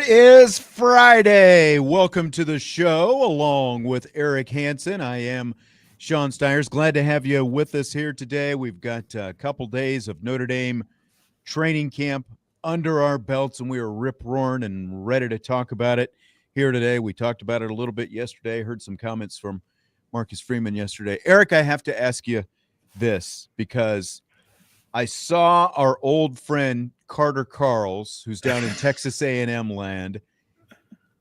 is Friday. Welcome to the show along with Eric Hansen. I am Sean Steyers. Glad to have you with us here today. We've got a couple days of Notre Dame training camp under our belts, and we are rip-roaring and ready to talk about it here today. We talked about it a little bit yesterday. Heard some comments from Marcus Freeman yesterday. Eric, I have to ask you this because I saw our old friend Carter Carls, who's down in Texas A&M land.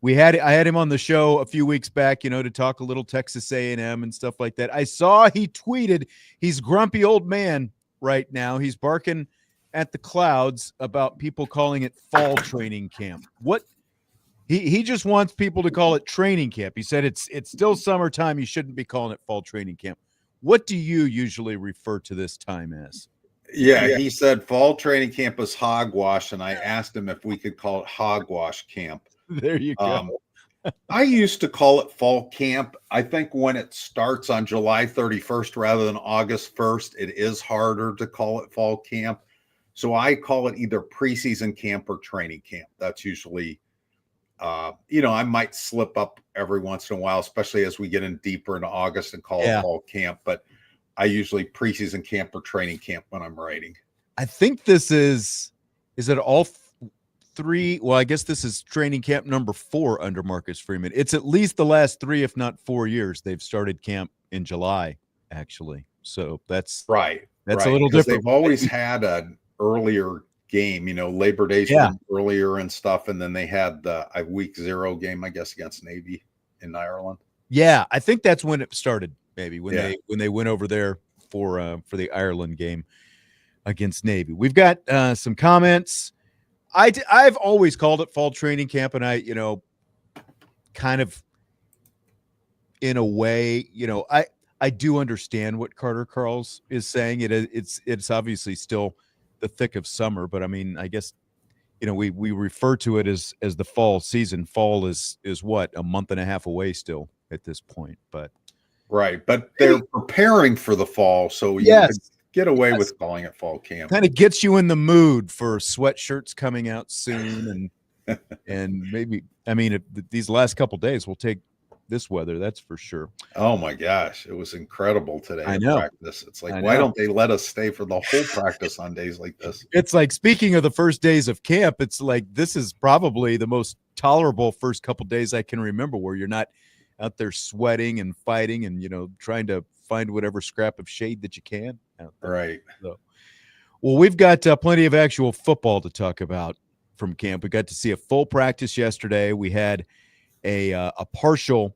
I had him on the show a few weeks back, to talk a little Texas A&M and stuff like that. I saw he tweeted, he's grumpy old man right now. He's barking at the clouds about people calling it fall training camp. What he just wants people to call it training camp. He said it's still summertime. You shouldn't be calling it fall training camp. What do you usually refer to this time as? Yeah, he said fall training camp is hogwash, and I asked him if we could call it hogwash camp. There you go. I used to call it fall camp. I think when it starts on July 31st rather than August 1st, it is harder to call it fall camp. So I call it either preseason camp or training camp. That's usually, I might slip up every once in a while, especially as we get in deeper into August and call it fall camp. But I usually preseason camp or training camp when I'm writing. I think this is it all three? Well, I guess this is training camp number 4 under Marcus Freeman. It's at least the last 3, if not 4 years. They've started camp in July, actually. So that's right. That's a little different. They've always had an earlier game, Labor Day's earlier and stuff. And then they had the week 0 game, I guess, against Navy in Ireland. Yeah, I think that's when it started. Maybe when they went over there for the Ireland game against Navy. We've got some comments. I've always called it fall training camp, and I kind of in a way, I do understand what Carter Carls is saying. It's obviously still the thick of summer, but I mean, I guess we refer to it as the fall season. Fall is what, a month and a half away still at this point, but. Right, but they're preparing for the fall, so you could get away with calling it fall camp. Kind of gets you in the mood for sweatshirts coming out soon, and maybe these last couple days will take this weather, that's for sure. Oh my gosh, it was incredible today. I know. Practice. It's like, why don't they let us stay for the whole practice on days like this? It's like, speaking of the first days of camp, it's like this is probably the most tolerable first couple days I can remember, where you're not out there sweating and fighting and, trying to find whatever scrap of shade that you can out there. Right. So, well, we've got plenty of actual football to talk about from camp. We got to see a full practice yesterday. We had a partial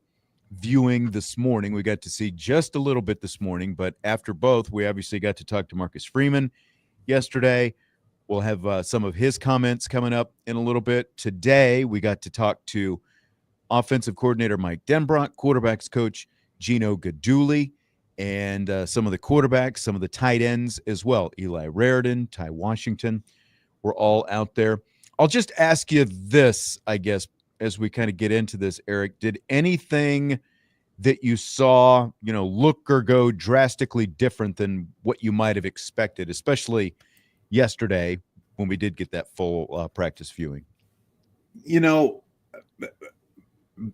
viewing this morning. We got to see just a little bit this morning, but after both, we obviously got to talk to Marcus Freeman yesterday. We'll have some of his comments coming up in a little bit. Today, we got to talk to offensive coordinator Mike Denbrock, quarterbacks coach Gino Guidugli, and some of the quarterbacks, some of the tight ends as well. Eli Raridan, Ty Washington, were all out there. I'll just ask you this, I guess, as we kind of get into this, Eric. Did anything that you saw, look or go drastically different than what you might have expected, especially yesterday when we did get that full practice viewing?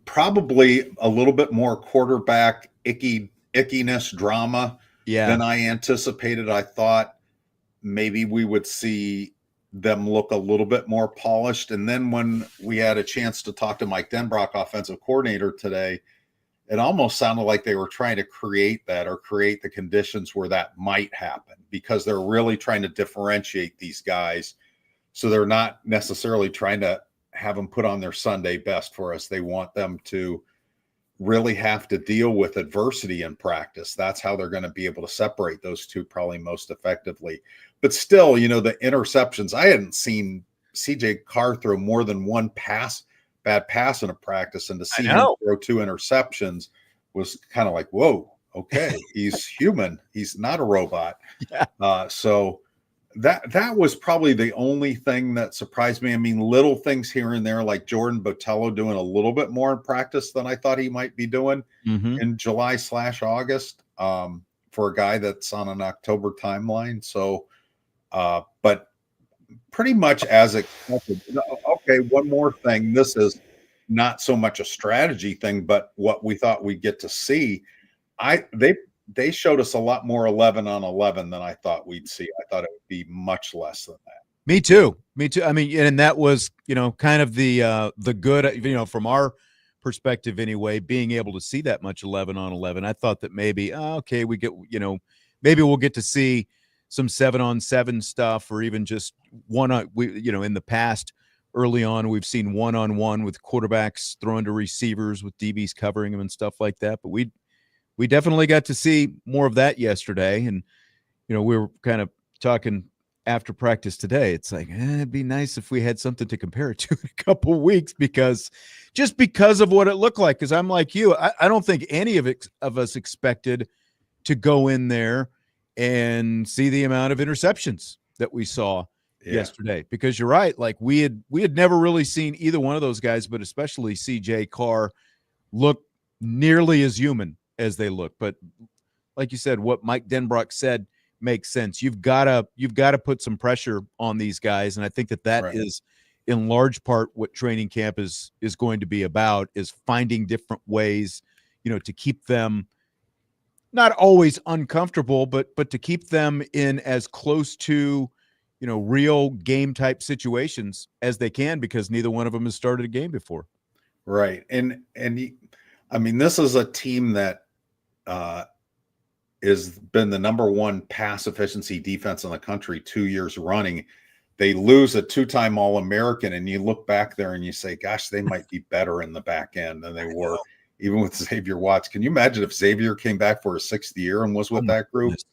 Probably a little bit more quarterback ickiness drama than I anticipated. I thought maybe we would see them look a little bit more polished. And then when we had a chance to talk to Mike Denbrock, offensive coordinator, today, it almost sounded like they were trying to create that, or create the conditions where that might happen, because they're really trying to differentiate these guys. So they're not necessarily trying to have them put on their Sunday best for us. They want them to really have to deal with adversity in practice. That's how they're going to be able to separate those two probably most effectively. But still, the interceptions, I hadn't seen CJ Carr throw more than one bad pass in a practice, and to see him throw 2 interceptions was kind of like, whoa, okay, he's human. He's not a robot. Yeah. So that was probably the only thing that surprised me. I mean, little things here and there, like Jordan Botello doing a little bit more in practice than I thought he might be doing in July/August for a guy that's on an October timeline. So, but pretty much as expected. Okay, one more thing. This is not so much a strategy thing, but what we thought we'd get to see. They showed us a lot more 11 on 11 than I thought we'd see. I thought it would be much less than that. Me too. I mean, and that was, kind of the good, from our perspective anyway, being able to see that much 11 on 11. I thought that maybe, okay, we get, maybe we'll get to see some 7-on-7 stuff, or even just in the past early on, we've seen 1-on-1 with quarterbacks throwing to receivers with DBs covering them and stuff like that. But we definitely got to see more of that yesterday. And, we were kind of talking after practice today. It's like, it'd be nice if we had something to compare it to in a couple weeks, because of what it looked like. Because I'm like you, I don't think any of us expected to go in there and see the amount of interceptions that we saw yesterday. Because you're right, like we had never really seen either one of those guys, but especially CJ Carr, look nearly as human as they look. But like you said, what Mike Denbrock said makes sense. You've got to put some pressure on these guys, and I think that Right. is in large part what training camp is going to be about, is finding different ways, to keep them not always uncomfortable, but to keep them in as close to, real game type situations as they can, because neither one of them has started a game before. Right. And I mean, this is a team that has been the number one pass efficiency defense in the country 2 years running. They lose a 2-time All-American, and you look back there and you say, gosh, they might be better in the back end than they were, even with Xavier Watts. Can you imagine if Xavier came back for his 6th year and was with that group? Goodness.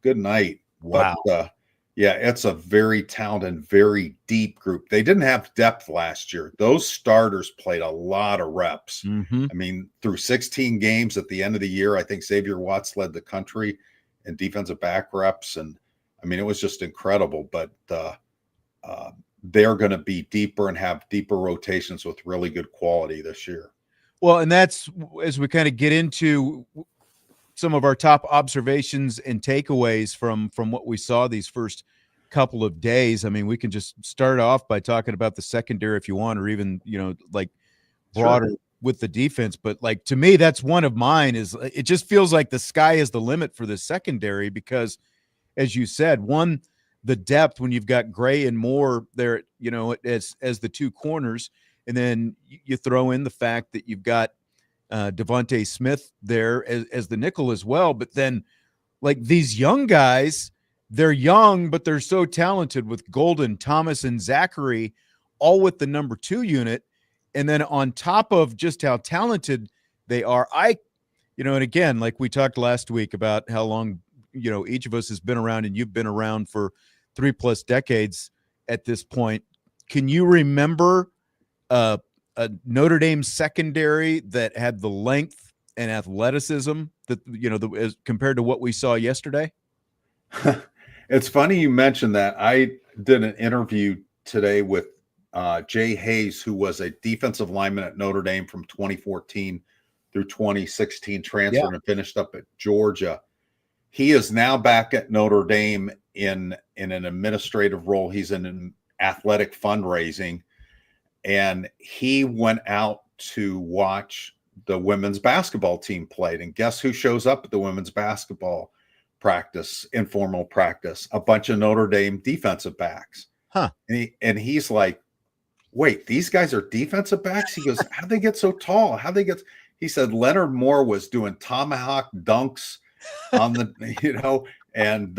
Good night. Wow. But it's a very talented, very deep group. They didn't have depth last year. Those starters played a lot of reps. Mm-hmm. I mean, through 16 games at the end of the year, I think Xavier Watts led the country in defensive back reps. And I mean, it was just incredible. But they're going to be deeper and have deeper rotations with really good quality this year. Well, and that's as we kind of get into some of our top observations and takeaways from what we saw these first couple of days. I mean, we can just start off by talking about the secondary if you want, or even, like broader with the defense. But like, to me, that's one of mine. Is it just feels like the sky is the limit for the secondary, because as you said, the depth when you've got Gray and Moore there, as the two corners, and then you throw in the fact that you've got Devontae Smith there as the nickel as well. But then, like, these young guys, they're young, but they're so talented, with Golden, Thomas, and Zachary, all with the number 2 unit. And then on top of just how talented they are, and again, like we talked last week about how long, each of us has been around, and you've been around for 3+ decades at this point. Can you remember a Notre Dame secondary that had the length and athleticism that, as compared to what we saw yesterday? It's funny you mentioned that. I did an interview today with Jay Hayes, who was a defensive lineman at Notre Dame from 2014 through 2016, transferred and finished up at Georgia. He is now back at Notre Dame in an administrative role. He's in an athletic fundraising, and he went out to watch the women's basketball team played. And guess who shows up at the women's basketball practice, informal practice? A bunch of Notre Dame defensive backs. Huh. And he's like, wait, these guys are defensive backs? He goes, how'd they get so tall? He said Leonard Moore was doing tomahawk dunks on the, and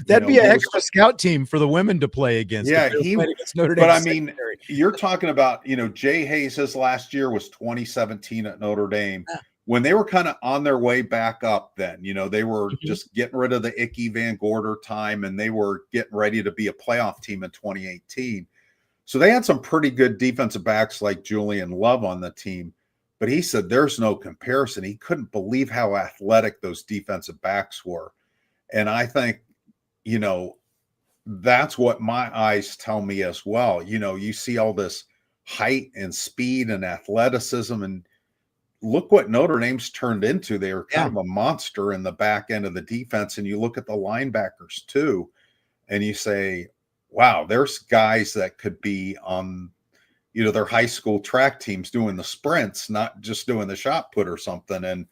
that'd be a heck of a scout team for the women to play against. Yeah, against Notre Dame. But I mean, you're talking about, Jay Hayes, his last year was 2017 at Notre Dame, when they were kind of on their way back up then. They were just getting rid of the Icky Van Gorder time, and they were getting ready to be a playoff team in 2018. So they had some pretty good defensive backs like Julian Love on the team. But he said there's no comparison. He couldn't believe how athletic those defensive backs were. And I think, that's what my eyes tell me as well. You see all this height and speed and athleticism, and look what Notre Dame's turned into. They are kind of a monster in the back end of the defense. And you look at the linebackers too, and you say, wow, there's guys that could be on, their high school track teams doing the sprints, not just doing the shot put or something. And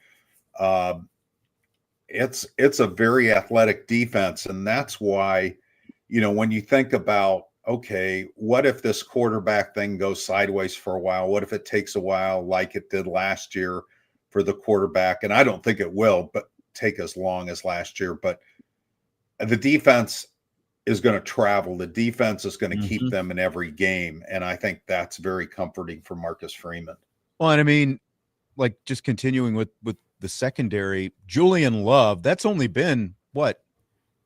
it's a very athletic defense. And that's why, when you think about, okay, what if this quarterback thing goes sideways for a while? What if it takes a while like it did last year for the quarterback? And I don't think it will, but take as long as last year. But the defense is going to travel. The defense is going to keep them in every game. And I think that's very comforting for Marcus Freeman. Well, and I mean, like, just continuing with the secondary, Julian Love, that's only been, what,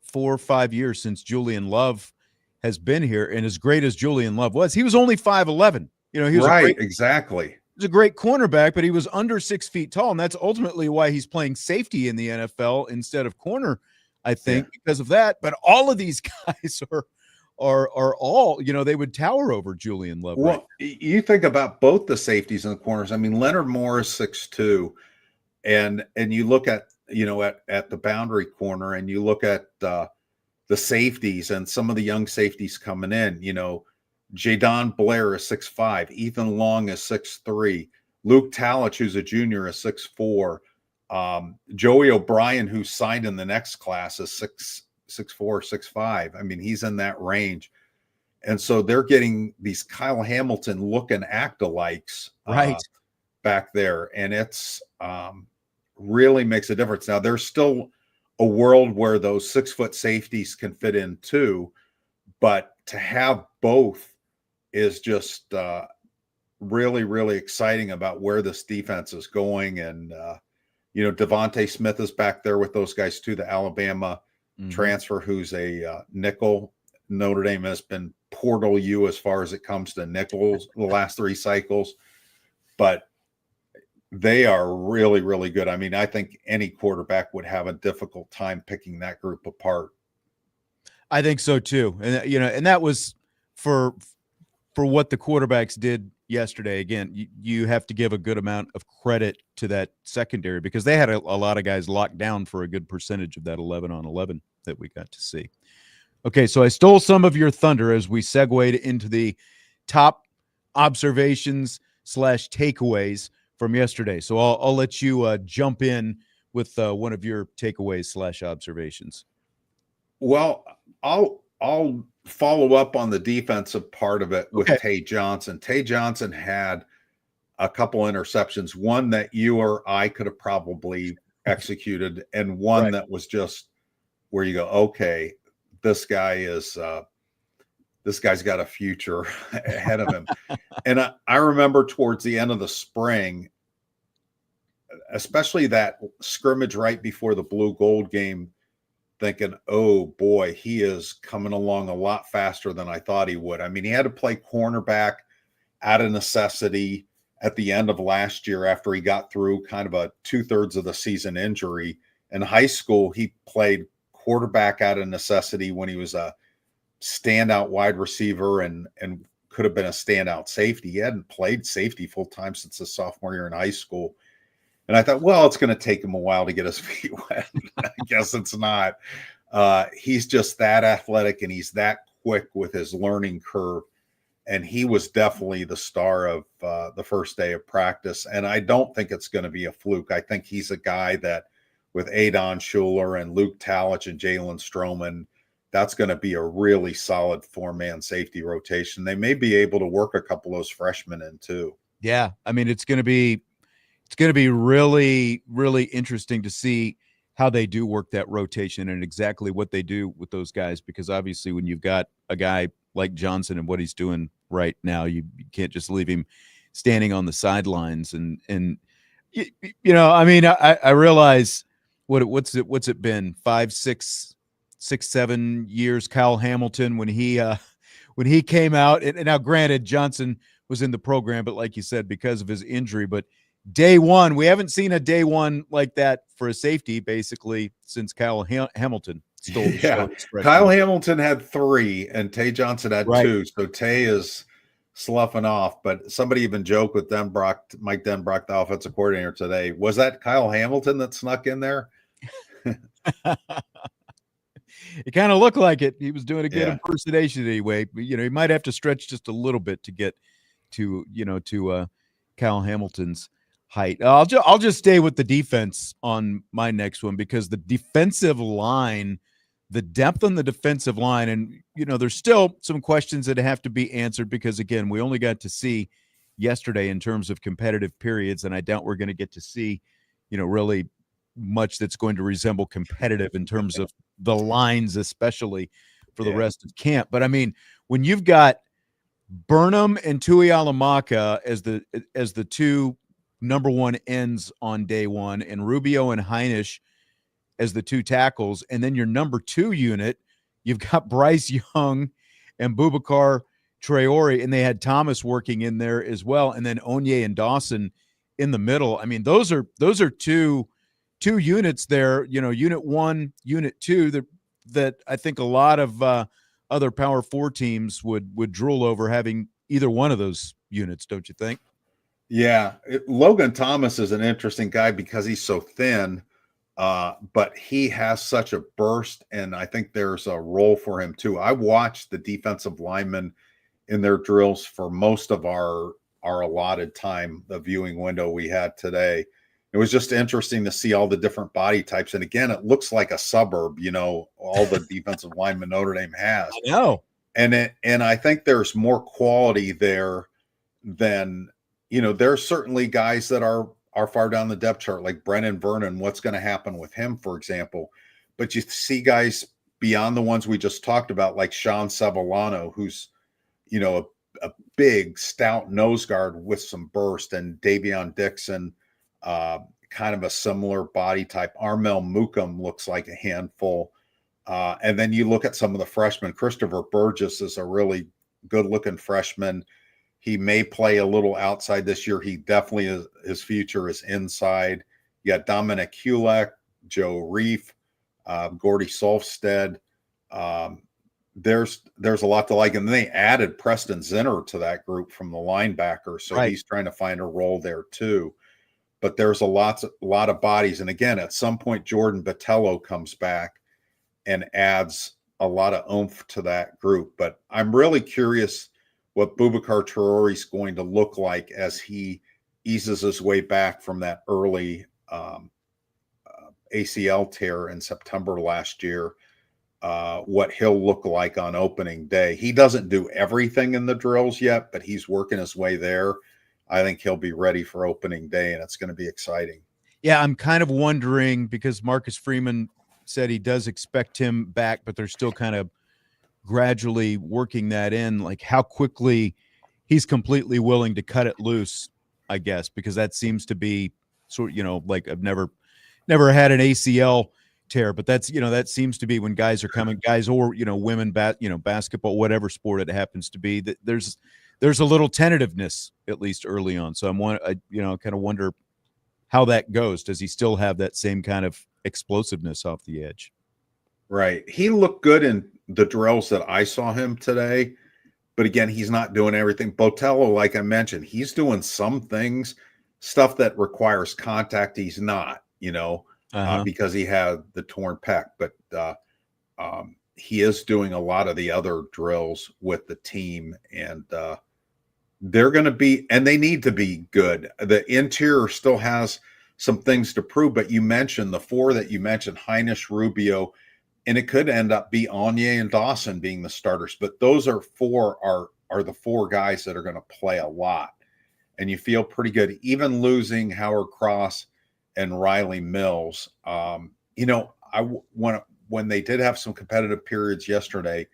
4 or 5 years since Julian Love has been here. And as great as Julian Love was, he was only 5'11". He was exactly. He was a great cornerback, but he was under 6 feet tall. And that's ultimately why he's playing safety in the NFL instead of corner, I think, because of that. But all of these guys are all, they would tower over Julian Love. Well, you think about both the safeties and the corners. I mean, Leonard Moore is 6'2", and you look at, at the boundary corner, and you look at the safeties and some of the young safeties coming in, Jadon Blair is 6'5", Ethan Long is 6'3", Luke Talich, who's a junior, is 6'4". Joey O'Brien, who signed in the next class, is 6'4", 6'5". I mean, he's in that range. And so they're getting these Kyle Hamilton look and act alikes back there. And it's really makes a difference. Now, there's still a world where those 6-foot safeties can fit in too, but to have both is just really, really exciting about where this defense is going. And, Devontae Smith is back there with those guys too, the Alabama transfer, who's a nickel. Notre Dame has been portal U as far as it comes to nickels the last 3 cycles, but they are really, really good. I mean, I think any quarterback would have a difficult time picking that group apart. I think so too. And, and that was for what the quarterbacks did yesterday. Again, you have to give a good amount of credit to that secondary, because they had a lot of guys locked down for a good percentage of that 11-on-11 that we got to see. Okay, so I stole some of your thunder as we segued into the top observations / takeaways from yesterday. So I'll let you jump in with one of your takeaways / observations. Well, I'll follow up on the defensive part of it with Tay Johnson. Tay Johnson had a couple interceptions, one that you or I could have probably executed, and one that was just where you go, okay, this guy's got a future ahead of him. And I remember towards the end of the spring, especially that scrimmage right before the blue gold game, thinking, oh boy, he is coming along a lot faster than I thought he would. I mean, he had to play cornerback out of necessity at the end of last year after he got through kind of a 2/3 of the season injury. In high school, he played quarterback out of necessity when he was a standout wide receiver and could have been a standout safety. He hadn't played safety full time since his sophomore year in high school. And I thought, well, it's going to take him a while to get his feet wet. I guess it's not. He's just that athletic, and he's that quick with his learning curve. And he was definitely the star of the first day of practice. And I don't think it's going to be a fluke. I think he's a guy that, with Adon Schuler and Luke Talich and Jalen Stroman, that's going to be a really solid 4-man safety rotation. They may be able to work a couple of those freshmen in too. Yeah. I mean, it's going to be really, really interesting to see how they do work that rotation and exactly what they do with those guys, because obviously when you've got a guy like Johnson and what he's doing right now, you can't just leave him standing on the sidelines. And I mean, I realize what's it been 5, 6, 7 years. Kyle Hamilton, when he came out, and now granted Johnson was in the program, but like you said, because of his injury, but day one, we haven't seen a day one like that for a safety basically since Kyle Hamilton stole the show. Kyle Hamilton had 3 and Tay Johnson had 2. So Tay is sloughing off, but somebody even joked with Mike Denbrock, the offensive coordinator today. Was that Kyle Hamilton that snuck in there? It kind of looked like it. He was doing a good Yeah. impersonation anyway. But, he might have to stretch just a little bit to get to Kyle Hamilton's height. I'll just stay with the defense on my next one because the defensive line, the depth on the defensive line, and there's still some questions that have to be answered because again, we only got to see yesterday in terms of competitive periods, and I doubt we're going to get to see, really much that's going to resemble competitive in terms of the lines, especially for the rest of camp. But I mean, when you've got Burnham and Tuihalamaka as the two number one ends on day one, and Rubio and Heinisch as the two tackles, and then your number two unit, you've got Bryce Young and Boubacar Traore, and they had Thomas working in there as well, and then Onye and Dawson in the middle. I mean, those are two units there, unit one, unit two, that I think a lot of other Power 4 teams would drool over having either one of those units, don't you think? Yeah. Logan Thomas is an interesting guy because he's so thin, but he has such a burst, and I think there's a role for him too. I watched the defensive linemen in their drills for most of our allotted time, the viewing window we had today. It was just interesting to see all the different body types. And again, it looks like a suburb, all the defensive linemen Notre Dame has. I know. And I think there's more quality there than, there's certainly guys that are far down the depth chart, like Brennan Vernon. What's going to happen with him, for example? But you see guys beyond the ones we just talked about, like Sean Sevillano, who's, a big, stout nose guard with some burst, and Davion Dixon, kind of a similar body type. Armel Mukum looks like a handful. And then you look at some of the freshmen. Christopher Burgess is a really good-looking freshman. He may play a little outside this year. He definitely is. His future is inside. You got Dominic Hulek, Joe Reif, Gordy Solfstead. There's a lot to like. And then they added Preston Zinner to that group from the linebacker. So right. He's trying to find a role there too. But there's a lot of bodies. And again, at some point, Jordan Botello comes back and adds a lot of oomph to that group. But I'm really curious what Boubacar Traore is going to look like as he eases his way back from that early ACL tear in September last year. What he'll look like on opening day. He doesn't do everything in the drills yet, but he's working his way there. I think he'll be ready for opening day, and it's going to be exciting. Yeah, I'm kind of wondering because Marcus Freeman said he does expect him back, but they're still kind of gradually working that in, like how quickly he's completely willing to cut it loose, I guess, because that seems to be sort of, like I've never had an ACL tear, but that's, that seems to be when guys are coming, guys or, women, basketball, whatever sport it happens to be, that there's a little tentativeness, at least early on. So I kind of wonder how that goes. Does he still have that same kind of explosiveness off the edge? Right. He looked good in the drills that I saw him today, but again, he's not doing everything. Botello, like I mentioned, he's doing some things, stuff that requires contact. He's not, because he had the torn pec, but he is doing a lot of the other drills with the team, and they're going to be, and they need to be good. The interior still has some things to prove, but you mentioned the four that you mentioned, Heinisch, Rubio, and it could end up be Onye and Dawson being the starters, but those are the four guys that are going to play a lot, and you feel pretty good. Even losing Howard Cross and Riley Mills, when they did have some competitive periods yesterday,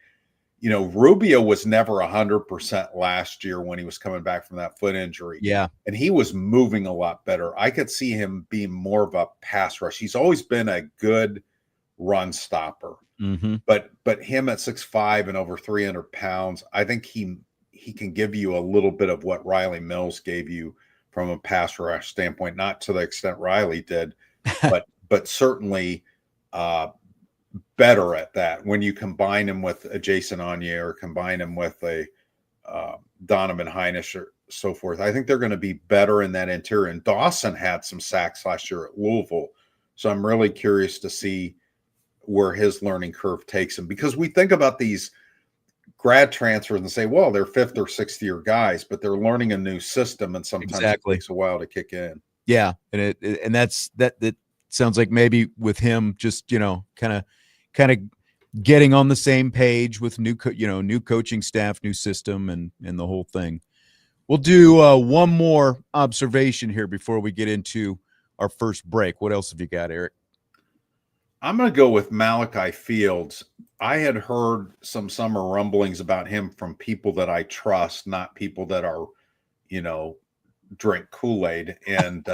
Rubio was never 100% last year when he was coming back from that foot injury. Yeah. And he was moving a lot better. I could see him being more of a pass rush. He's always been a good run stopper. Mm-hmm. But him at 6'5" and over 300 pounds, I think he can give you a little bit of what Riley Mills gave you from a pass rush standpoint, not to the extent Riley did, but certainly better at that when you combine him with a Jason Onye or combine him with a Donovan Heinisch or so forth. I think they're going to be better in that interior. And Dawson had some sacks last year at Louisville. So I'm really curious to see where his learning curve takes him, because we think about these grad transfers and say, well, they're 5th or 6th year guys, but they're learning a new system, and sometimes it takes a while to kick in. Yeah, and that sounds like maybe with him just kind of getting on the same page with new coaching staff, new system, and the whole thing. We'll do one more observation here before we get into our first break. What else have you got, Eric? I'm going to go with Malachi Fields. I had heard some summer rumblings about him from people that I trust, not people that are, drink Kool-Aid. And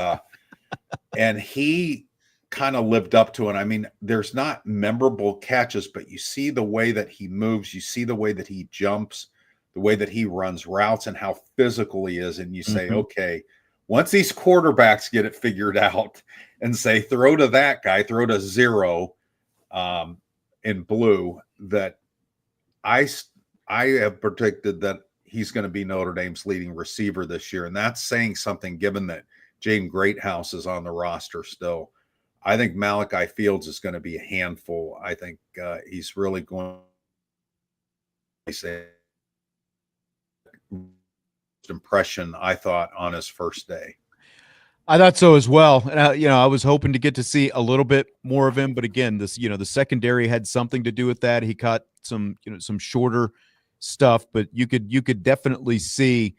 he kind of lived up to it. I mean, there's not memorable catches, but you see the way that he moves, you see the way that he jumps, the way that he runs routes, and how physical he is. And you say, okay, once these quarterbacks get it figured out and say, throw to that guy, throw to 0 in blue, that I have predicted that he's going to be Notre Dame's leading receiver this year. And that's saying something, given that Jaden Greathouse is on the roster still. I think Malachi Fields is going to be a handful. I think he's really going to say impression, I thought, on his first day. I thought so as well. And I was hoping to get to see a little bit more of him, but again, the secondary had something to do with that. He caught some shorter stuff, but you could definitely see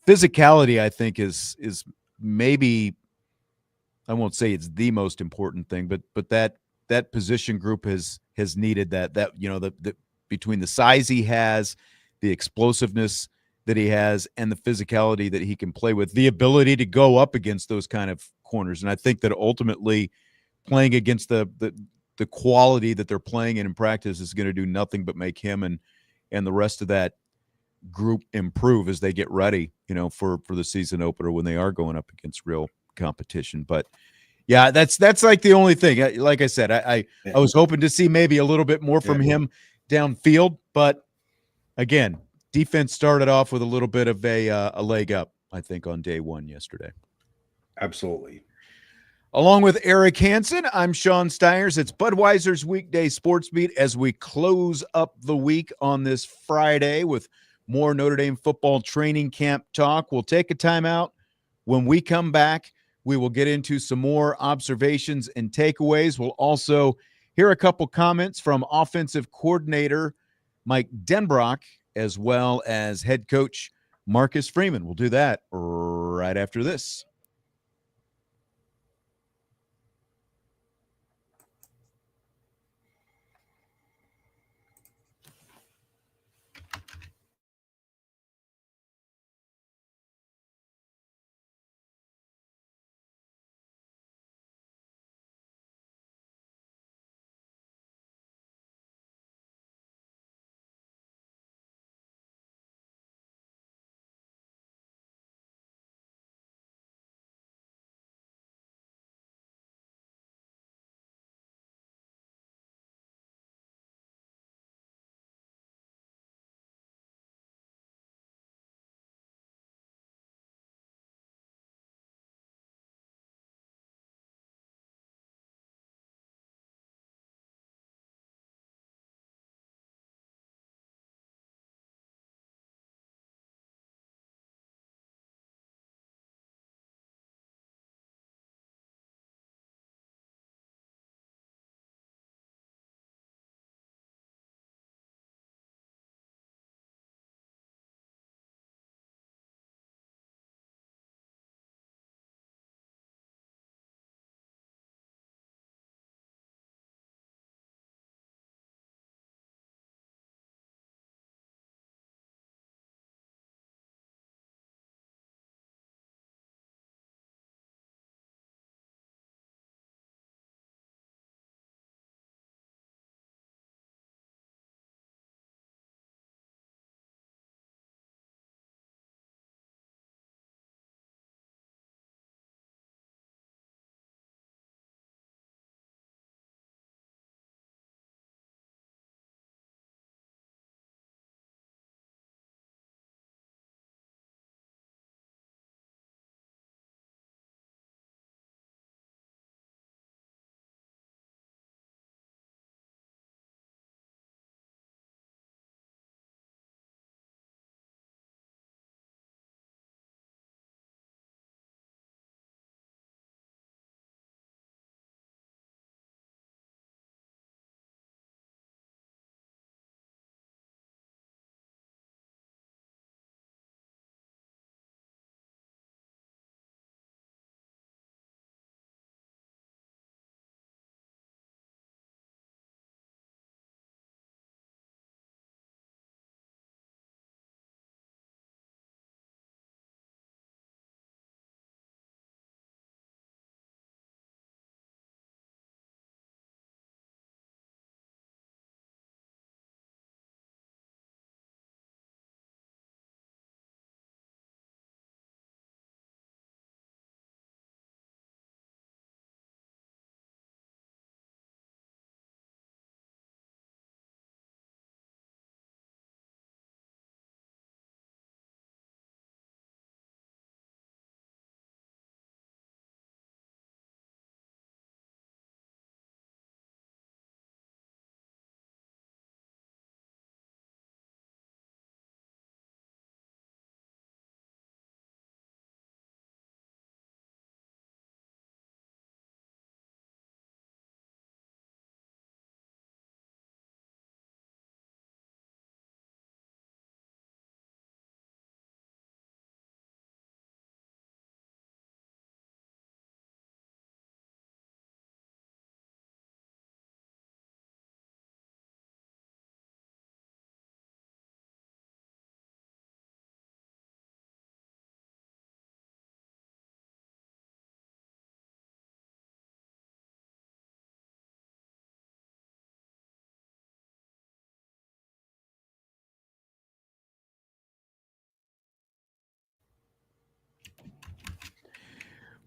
physicality. I think is maybe, I won't say it's the most important thing, but that position group has needed that the between the size he has, the explosiveness that he has, and the physicality that he can play with, the ability to go up against those kind of corners. And I think that ultimately playing against the quality that they're playing in practice is going to do nothing but make him and the rest of that group improve as they get ready, for the season opener when they are going up against real competition. But yeah, that's like the only thing. Like I said, I was hoping to see maybe a little bit more from him downfield, but again, defense started off with a little bit of a leg up, I think, on day one yesterday. Absolutely. Along with Eric Hansen, I'm Sean Stiers. It's Budweiser's Weekday Sports Beat as we close up the week on this Friday with more Notre Dame football training camp talk. We'll take a timeout. When we come back, we will get into some more observations and takeaways. We'll also hear a couple comments from offensive coordinator Mike Denbrock, as well as head coach Marcus Freeman. We'll do that right after this.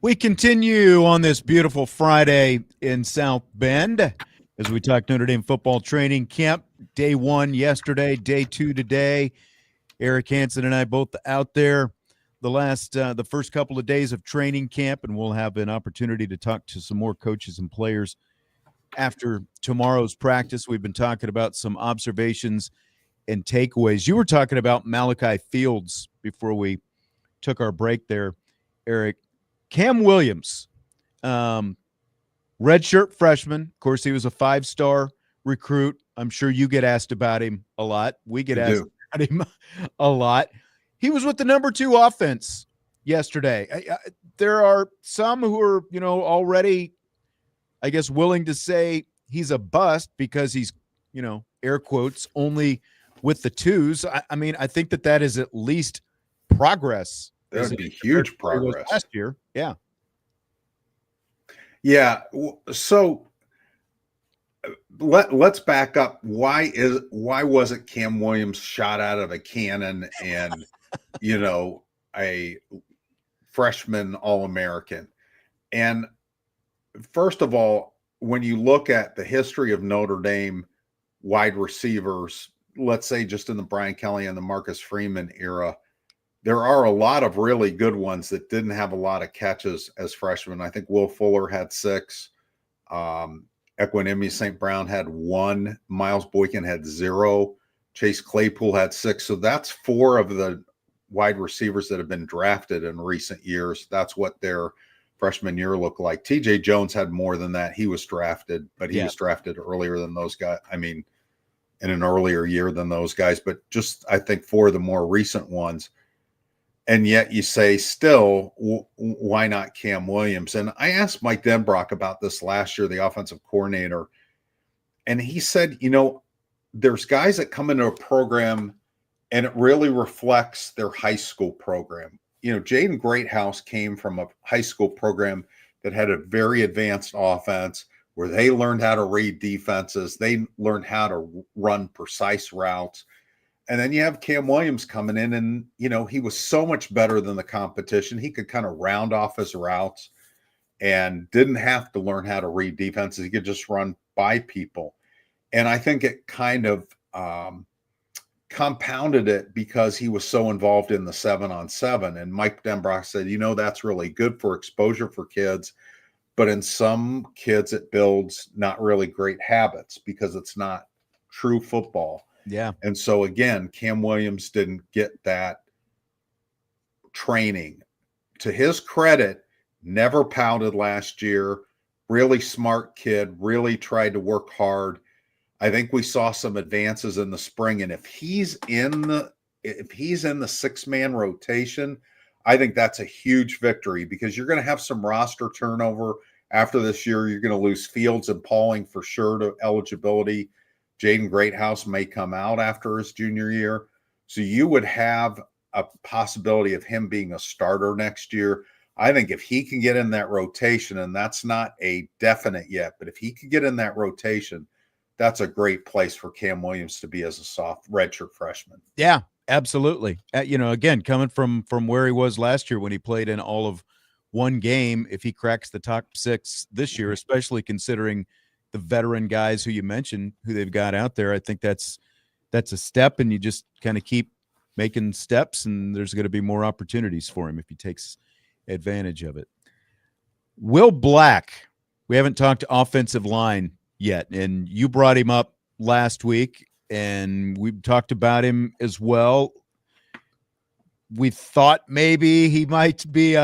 We continue on this beautiful Friday in South Bend as we talk Notre Dame football training camp. Day 1 yesterday, day 2 today. Eric Hansen and I both out there the first couple of days of training camp, and we'll have an opportunity to talk to some more coaches and players after tomorrow's practice. We've been talking about some observations and takeaways. You were talking about Malachi Fields before we took our break there, Eric. Cam Williams, redshirt freshman. Of course, he was a 5-star recruit. I'm sure you get asked about him a lot. We get asked about him a lot. He was with the number 2 offense yesterday. There are some who are, already, I guess, willing to say he's a bust because he's, air quotes, only with the 2s. I mean, I think that is at least progress. That would be huge progress. Last year. Yeah. Yeah. So let's back up. Why wasn't Cam Williams shot out of a cannon and, a freshman All-American? And first of all, when you look at the history of Notre Dame wide receivers, let's say just in the Brian Kelly and the Marcus Freeman era, there are a lot of really good ones that didn't have a lot of catches as freshmen. I think Will Fuller had 6. Equanimous St. Brown had 1. Miles Boykin had 0. Chase Claypool had 6. So that's 4 of the wide receivers that have been drafted in recent years. That's what their freshman year looked like. TJ Jones had more than that. He was drafted, but he was drafted earlier than those guys. I mean, in an earlier year than those guys, but just, I think, 4 of the more recent ones. And yet you say still, why not Cam Williams? And I asked Mike Denbrock about this last year, the offensive coordinator, and he said, there's guys that come into a program and it really reflects their high school program. Jaden Greathouse came from a high school program that had a very advanced offense where they learned how to read defenses. They learned how to run precise routes. And then you have Cam Williams coming in and, he was so much better than the competition. He could kind of round off his routes and didn't have to learn how to read defenses. He could just run by people. And I think it kind of compounded it because he was so involved in the 7-on-7. And Mike Denbrock said, that's really good for exposure for kids. But in some kids, it builds not really great habits because it's not true football. Yeah. And so again, Cam Williams didn't get that training. To his credit, never pouted last year. Really smart kid, really tried to work hard. I think we saw some advances in the spring. And if he's in the 6-man rotation, I think that's a huge victory because you're going to have some roster turnover after this year. You're going to lose Fields and Pauling for sure to eligibility. Jaden Greathouse may come out after his junior year. So you would have a possibility of him being a starter next year. I think if he can get in that rotation, and that's not a definite yet, but if he could get in that rotation, that's a great place for Cam Williams to be as a soft redshirt freshman. Yeah, absolutely. Again, coming from where he was last year when he played in all of one game, if he cracks the top 6 this year, especially considering the veteran guys who you mentioned, who they've got out there, I think that's a step, and you just kind of keep making steps, and there's going to be more opportunities for him if he takes advantage of it. Will Black, we haven't talked offensive line yet, and you brought him up last week, and we talked about him as well. We thought maybe he might be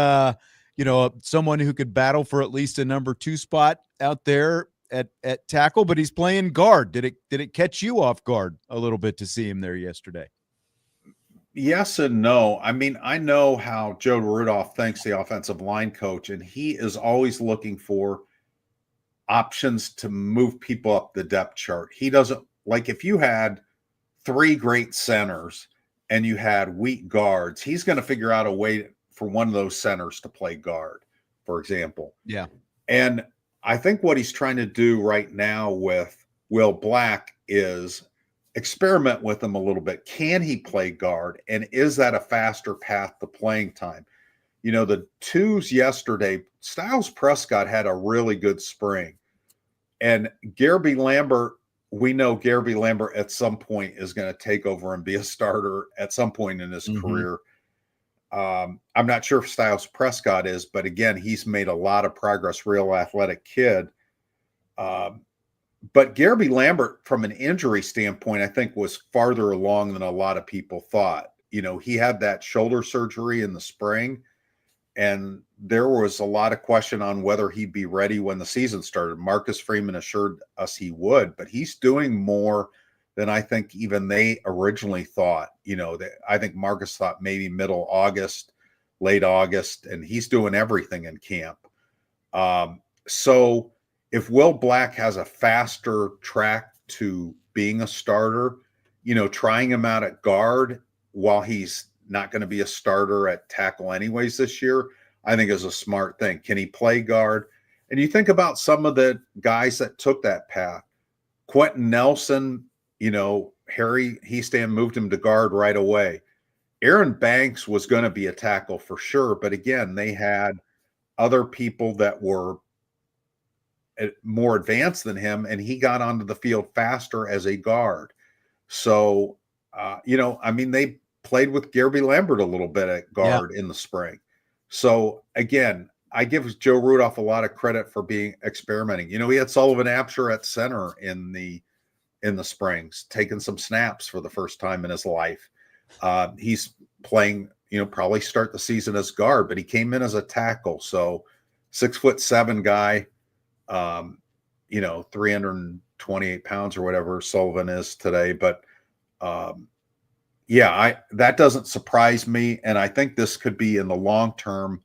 someone who could battle for at least a number 2 spot out there at tackle, but he's playing guard. Did it catch you off guard a little bit to see him there yesterday? Yes and no. I mean, I know how Joe Rudolph thinks, the offensive line coach, and he is always looking for options to move people up the depth chart. He doesn't like if you had 3 great centers and you had weak guards, he's going to figure out a way for one of those centers to play guard, for example. Yeah. And I think what he's trying to do right now with Will Black is experiment with him a little bit. Can he play guard? And is that a faster path to playing time? The twos yesterday, Styles Prescott had a really good spring. And Garby Lambert, we know Garby Lambert at some point is going to take over and be a starter at some point in his career. I'm not sure if Styles Prescott is, but again, he's made a lot of progress, real athletic kid. But Garby Lambert, from an injury standpoint, I think was farther along than a lot of people thought. He had that shoulder surgery in the spring, and there was a lot of question on whether he'd be ready when the season started. Marcus Freeman assured us he would, but he's doing more than I think even they originally thought. I think Marcus thought maybe middle August, late August, and he's doing everything in camp. So if Will Black has a faster track to being a starter, trying him out at guard while he's not going to be a starter at tackle anyways this year, I think is a smart thing. Can he play guard? And you think about some of the guys that took that path. Quentin Nelson, Harry Heastan moved him to guard right away. Aaron Banks was going to be a tackle for sure, but again, they had other people that were more advanced than him, and he got onto the field faster as a guard. So, they played with Garby Lambert a little bit at guard in the spring. So again, I give Joe Rudolph a lot of credit for experimenting. He had Sullivan Absher at center in the springs, taking some snaps for the first time in his life. He's playing, probably start the season as guard, but he came in as a tackle. So 6'7" guy, 328 pounds or whatever Sullivan is today. But that doesn't surprise me. And I think this could be in the long term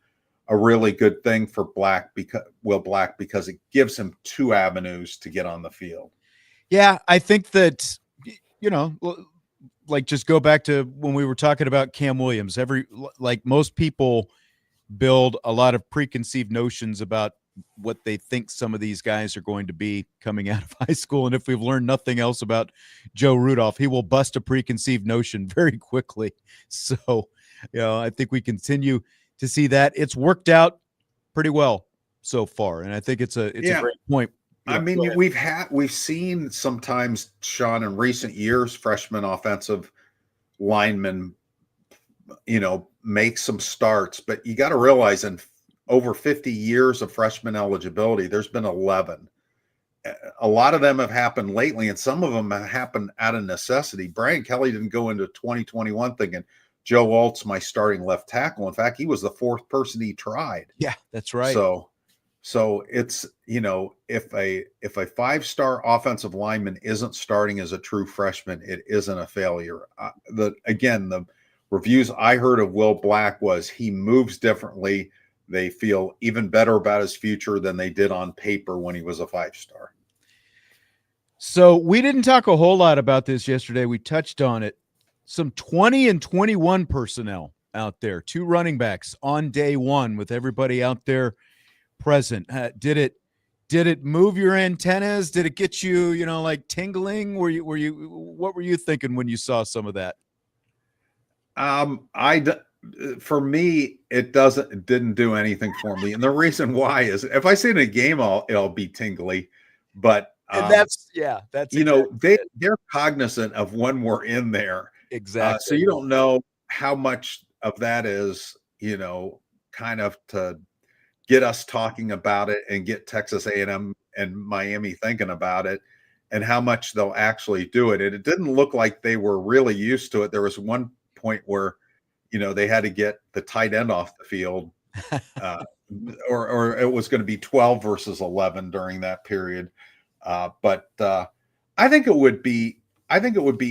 a really good thing for Will Black, because it gives him two avenues to get on the field. Yeah, I think that, just go back to when we were talking about Cam Williams. Most people build a lot of preconceived notions about what they think some of these guys are going to be coming out of high school. And if we've learned nothing else about Joe Rudolph, he will bust a preconceived notion very quickly. So, I think we continue to see that. It's worked out pretty well so far. And I think it's a great point. We've seen sometimes, Sean, in recent years, freshman offensive linemen, make some starts, but you got to realize in over 50 years of freshman eligibility, there's been 11. A lot of them have happened lately, and some of them have happened out of necessity. Brian Kelly didn't go into 2021 thinking Joe Alt's my starting left tackle. In fact, he was the fourth person he tried. Yeah, that's right. So it's, if a five-star offensive lineman isn't starting as a true freshman, it isn't a failure. The reviews I heard of Will Black was he moves differently. They feel even better about his future than they did on paper when he was a five-star. So we didn't talk a whole lot about this yesterday. We touched on it. Some 20 and 21 personnel out there, 2 running backs on day one with everybody out there present. Did it move your antennas? Did it get you, tingling? What were you thinking when you saw some of that? For me, it didn't do anything for me. And the reason why is if I see it in a game, it'll be tingly, but that's they're cognizant of when we're in there. Exactly. So you don't know how much of that is, kind of to get us talking about it and get Texas A&M and Miami thinking about it, and how much they'll actually do it. And it didn't look like they were really used to it. There was one point where, they had to get the tight end off the field, or it was going to be 12 versus 11 during that period. But I think it would be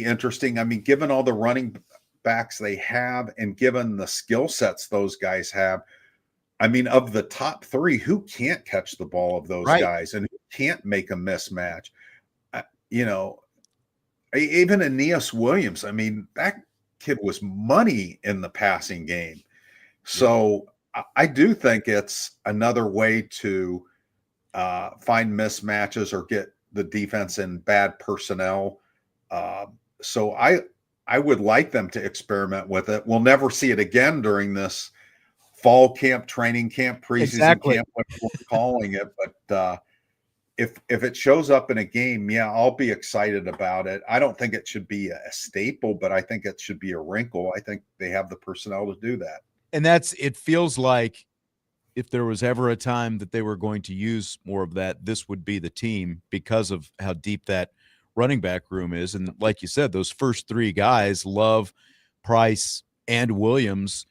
interesting. I mean, given all the running backs they have and given the skill sets those guys have, I mean, of the top 3, who can't catch the ball of those guys and who can't make a mismatch? Even Aeneas Williams, I mean, that kid was money in the passing game. So I do think it's another way to find mismatches or get the defense in bad personnel. So I would like them to experiment with it. We'll never see it again during this fall camp, training camp, preseason Exactly. camp, what we're calling it. But if it shows up in a game, yeah, I'll be excited about it. I don't think it should be a staple, but I think it should be a wrinkle. I think they have the personnel to do that. And it feels like if there was ever a time that they were going to use more of that, this would be the team because of how deep that running back room is. And like you said, those first three guys, Love, Price, and Williams,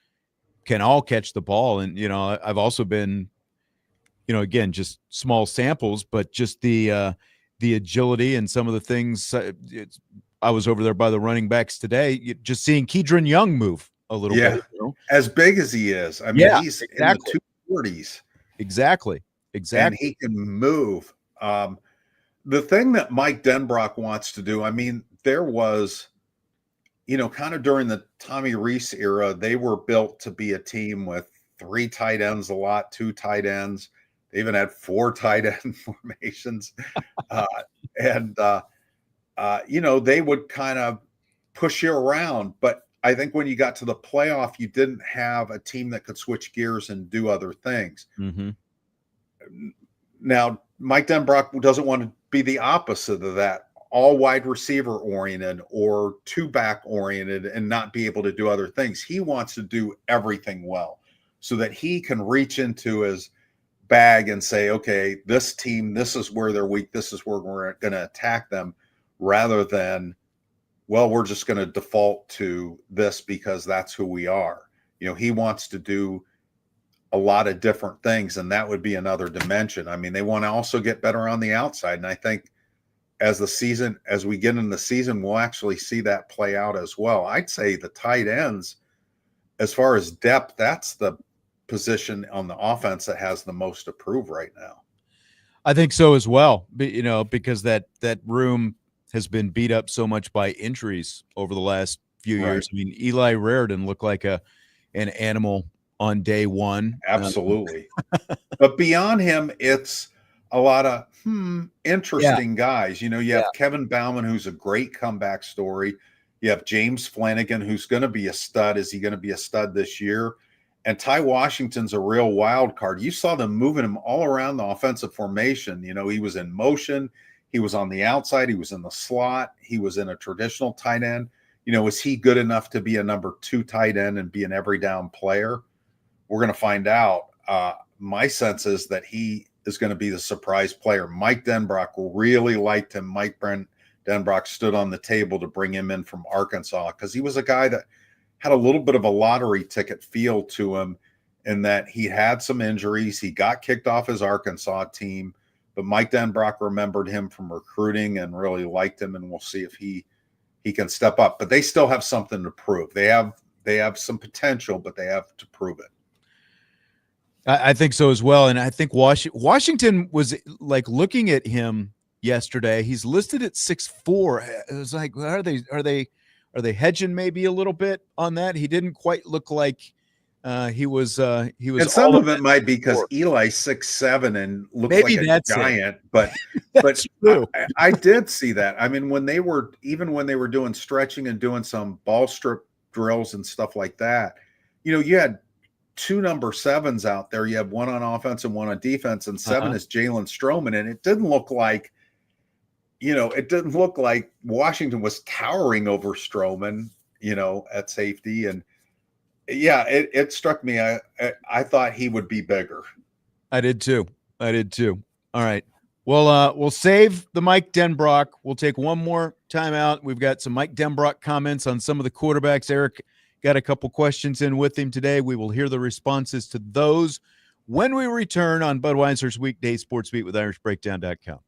can all catch the ball. And, I've also been, again, just small samples, but just the agility and some of the things. I was over there by the running backs today, just seeing Kedron Young move a little bit. As big as he is. I mean, he's exactly. in the 240s. Exactly. And he can move. The thing that Mike Denbrock wants to do, I mean, there was, kind of during the Tommy Rees era, they were built to be a team with 3 tight ends a lot, 2 tight ends. They even had 4 tight end formations. They would kind of push you around. But I think when you got to the playoff, you didn't have a team that could switch gears and do other things. Mm-hmm. Now, Mike Denbrock doesn't want to be the opposite of that, all wide receiver oriented or 2-back oriented and not be able to do other things. He wants to do everything well so that he can reach into his bag and say, okay, this team, this is where they're weak. This is where we're going to attack them, rather than, well, we're just going to default to this because that's who we are. He wants to do a lot of different things, and that would be another dimension. I mean, they want to also get better on the outside, and I think as we get in the season, we'll actually see that play out as well. I'd say the tight ends, as far as depth, that's the position on the offense that has the most to prove right now. I think so as well, because that room has been beat up so much by injuries over the last few years. I mean, Eli Raridan looked like an animal on day one. Absolutely. But beyond him, it's a lot of interesting guys. You have Kevin Bauman, who's a great comeback story. You have James Flanagan, who's going to be a stud. Is he going to be a stud this year? And Ty Washington's a real wild card. You saw them moving him all around the offensive formation. He was in motion. He was on the outside. He was in the slot. He was in a traditional tight end. Was he good enough to be a number 2 tight end and be an every down player? We're going to find out. My sense is that he is going to be the surprise player. Mike Denbrock really liked him. Mike Denbrock stood on the table to bring him in from Arkansas because he was a guy that had a little bit of a lottery ticket feel to him in that he had some injuries. He got kicked off his Arkansas team, but Mike Denbrock remembered him from recruiting and really liked him, and we'll see if he can step up. But they still have something to prove. They have some potential, but they have to prove it. I think so as well. And I think Washington was like looking at him yesterday. He's listed at 6'4". It was like, are they hedging maybe a little bit on that? He didn't quite look like he was. And some of it might be because Eli's 6'7" and looks maybe like a giant. But true. I did see that. I mean, when they were doing stretching and doing some ball strip drills and stuff like that, you had 2 number 7s out there. You have one on offense and one on defense, and 7 is Jalen Stroman. And it didn't look like, Washington was towering over Stroman, at safety. And yeah, it struck me. I thought he would be bigger. I did too. All right. Well, we'll save the Mike Denbrock. We'll take one more timeout. We've got some Mike Denbrock comments on some of the quarterbacks. Eric got a couple questions in with him today. We will hear the responses to those when we return on Budweiser's Weekday Sports Beat with IrishBreakdown.com.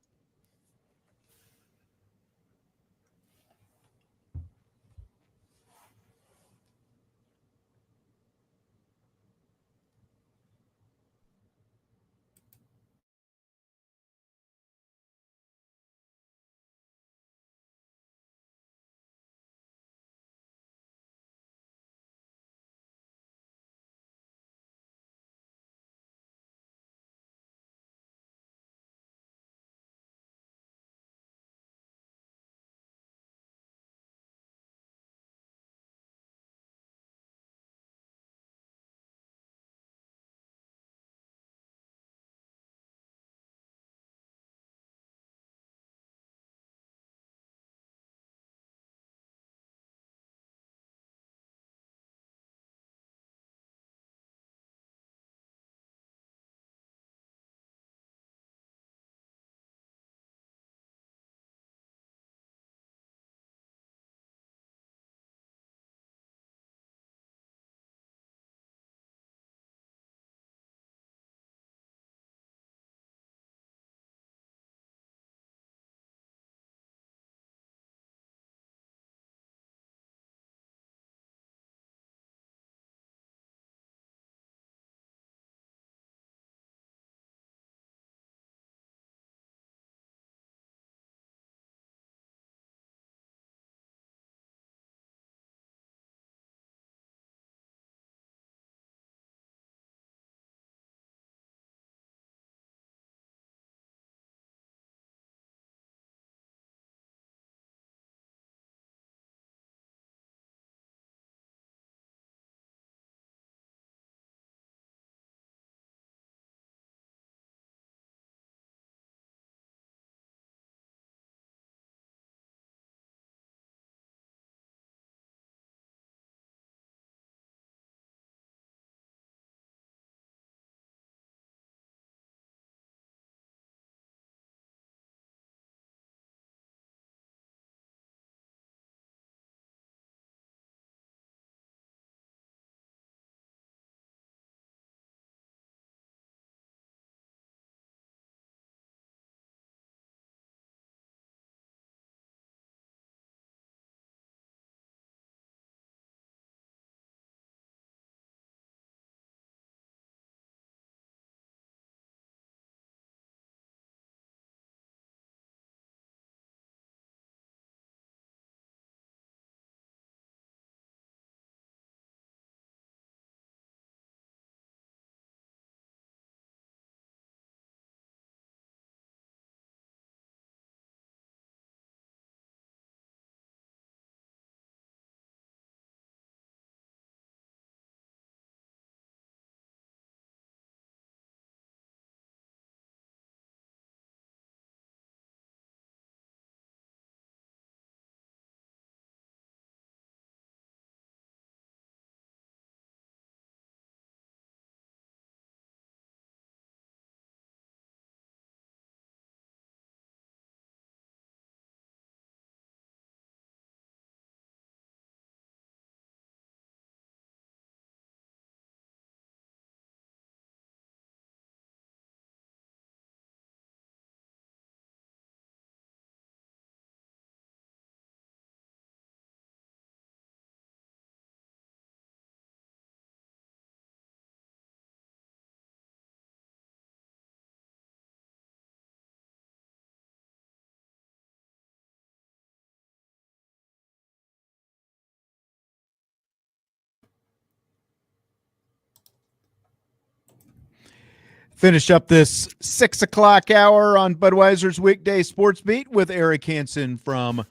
Finish up this 6 o'clock hour on Budweiser's Weekday Sportsbeat with Eric Hansen from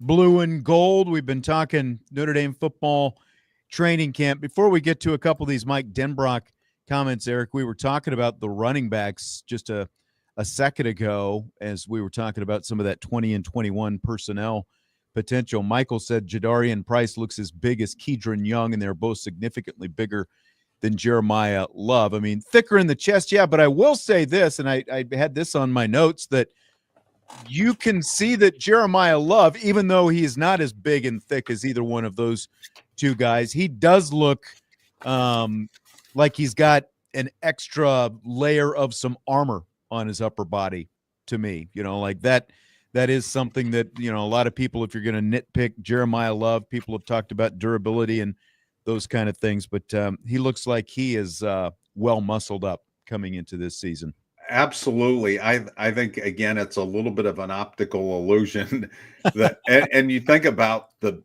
Blue and Gold. We've been talking Notre Dame football training camp. Before we get to a couple of these Mike Denbrock comments, Eric, we were talking about the running backs just a second ago as we were talking about some of that 20 and 21 personnel potential. Michael said DeDario and Price looks as big as Kedron Young, and they're both significantly bigger than Jeremiah Love. I mean, thicker in the chest, yeah, but I will say this, and I had this on my notes, that you can see that Jeremiah Love, even though he is not as big and thick as either one of those two guys, he does look like he's got an extra layer of some armor on his upper body to me. You know, like that is something that, you know, a lot of people, if you're going to nitpick Jeremiah Love, people have talked about durability and those kind of things, but he looks like he is well muscled up coming into this season. Absolutely. I think, again, it's a little bit of an optical illusion that, and you think about the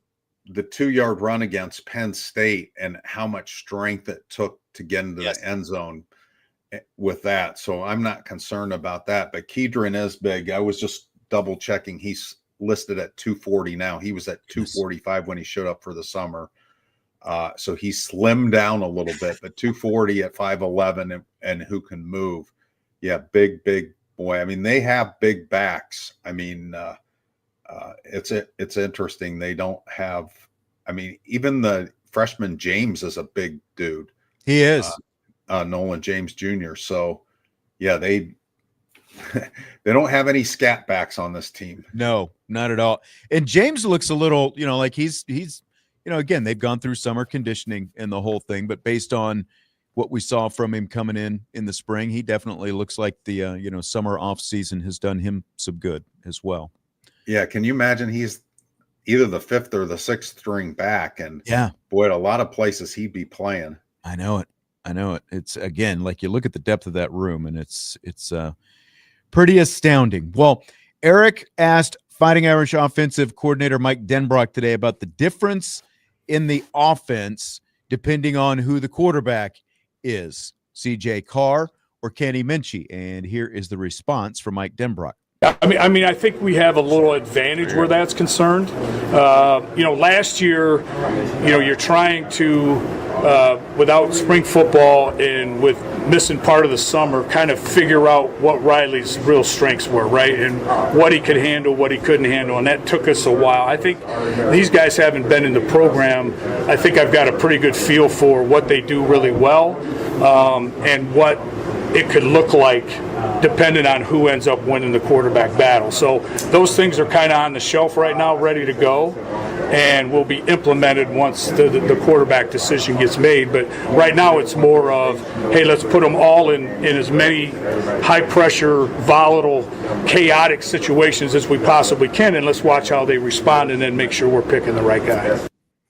2-yard run against Penn State and how much strength it took to get into the end zone with that. So I'm not concerned about that, but Kedron is big. I was just double checking. He's listed at 240 now. He was at 245 when he showed up for the summer. So he slimmed down a little bit, but 240 at 5'11" and who can move. Yeah, big boy. I mean, they have big backs. I mean, it's interesting. They don't have, I mean, even the freshman James is a big dude. He is. Nolan James Jr. So, yeah, they don't have any scat backs on this team. No, not at all. And James looks a little, you know, like he's you know, again, they've gone through summer conditioning and the whole thing, but based on what we saw from him coming in the spring, he definitely looks like the, you know, summer off season has done him some good as well. Yeah. Can you imagine he's either the 5th or the 6th string back? And yeah, boy, at a lot of places he'd be playing. I know it. It's, again, like you look at the depth of that room and it's pretty astounding. Well, Eric asked Fighting Irish offensive coordinator Mike Denbrock today about the difference in the offense depending on who the quarterback is, CJ Carr or Kenny Minchie. And here is the response from Mike Denbrock. I mean, I think we have a little advantage where that's concerned. You know, last year, you know, you're trying to, without spring football and with missing part of the summer, kind of figure out what Riley's real strengths were, right? And what he could handle, what he couldn't handle. And that took us a while. I think these guys haven't been in the program. I think I've got a pretty good feel for what they do really well and what it could look like depending on who ends up winning the quarterback battle. So those things are kind of on the shelf right now, ready to go, and will be implemented once the quarterback decision gets made. But right now it's more of, hey, let's put them all in as many high-pressure, volatile, chaotic situations as we possibly can, and let's watch how they respond and then make sure we're picking the right guy.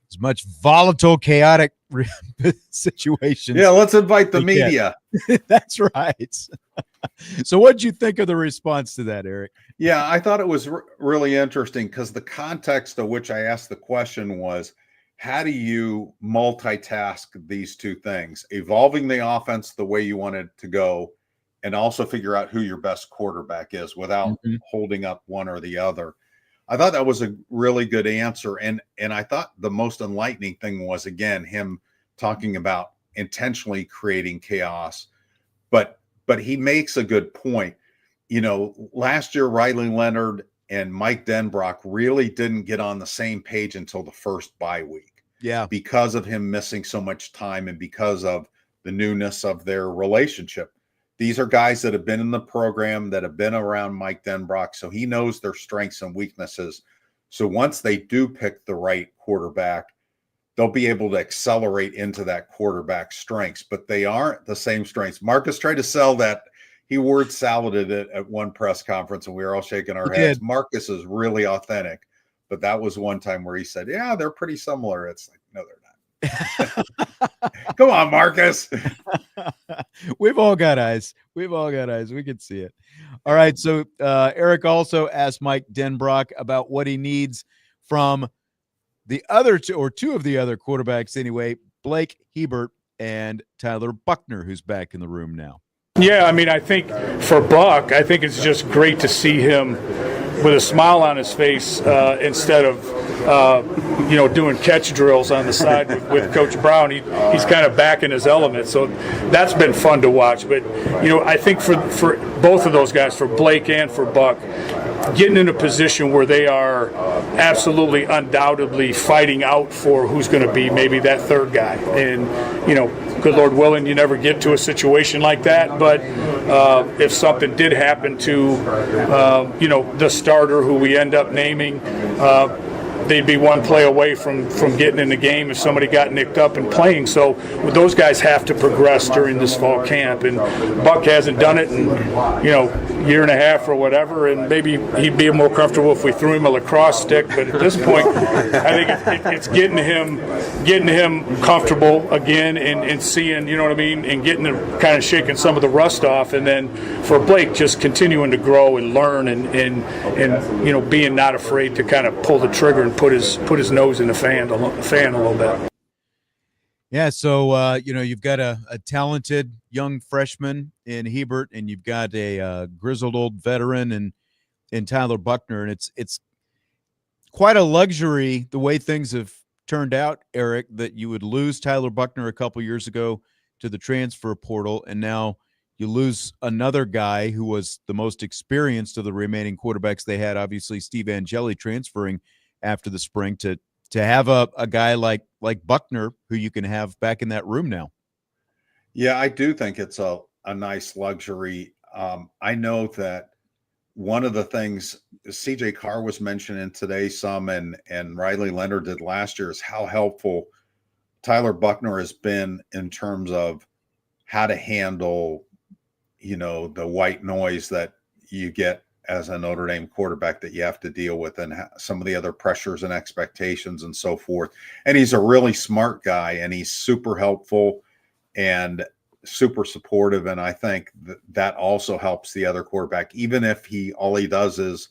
As much volatile, chaotic situations. Yeah, let's invite the media. That's right. So what'd you think of the response to that, Eric? Yeah, I thought it was really interesting because the context of which I asked the question was, how do you multitask these two things? Evolving the offense the way you want it to go and also figure out who your best quarterback is without holding up one or the other. I thought that was a really good answer. And I thought the most enlightening thing was, again, him talking about intentionally creating chaos. But he makes a good point. You know, last year, Riley Leonard and Mike Denbrock really didn't get on the same page until the first bye week. Yeah. Because of him missing so much time and because of the newness of their relationship. These are guys that have been in the program, that have been around Mike Denbrock, so he knows their strengths and weaknesses. So once they do pick the right quarterback, they'll be able to accelerate into that quarterback strengths, but they aren't the same strengths. Marcus tried to sell that. He word saladed it at one press conference, and we were all shaking our heads. Marcus is really authentic, but that was one time where he said, yeah, they're pretty similar. It's like, no, they're not. Come on, Marcus. We've all got eyes. We can see it. All right. So Eric also asked Mike Denbrock about what he needs from the other two of the other quarterbacks anyway, Blake Hebert and Tyler Buckner, who's back in the room now. Yeah, I mean, I think for Buck, I think it's just great to see him with a smile on his face instead of doing catch drills on the side with Coach Brown. He's kind of back in his element, so that's been fun to watch. But I think for both of those guys, for Blake and for Buck, getting in a position where they are absolutely, undoubtedly fighting out for who's going to be maybe that third guy. And, good Lord willing, you never get to a situation like that. But if something did happen to, the starter who we end up naming, they'd be one play away from getting in the game if somebody got nicked up and playing. So those guys have to progress during this fall camp, and Buck hasn't done it in year and a half or whatever, and maybe he'd be more comfortable if we threw him a lacrosse stick. But at this point, I think it's getting him comfortable again and seeing, and getting kind of shaking some of the rust off, and then for Blake just continuing to grow and learn and being not afraid to kind of pull the trigger and put his nose in the fan a little bit. Yeah, so you've got a talented young freshman in Hebert, and you've got a grizzled old veteran in Tyler Buckner, and it's quite a luxury the way things have turned out, Eric, that you would lose Tyler Buckner a couple years ago to the transfer portal, and now you lose another guy who was the most experienced of the remaining quarterbacks they had, obviously Steve Angeli transferring after the spring, to have a guy like Buckner who you can have back in that room now. Yeah, I do think it's a nice luxury. I know that one of the things CJ Carr was mentioning today some and Riley Leonard did last year is how helpful Tyler Buckner has been in terms of how to handle, the white noise that you get as a Notre Dame quarterback that you have to deal with, and some of the other pressures and expectations and so forth. And he's a really smart guy, and he's super helpful and super supportive. And I think that also helps the other quarterback, even if all he does is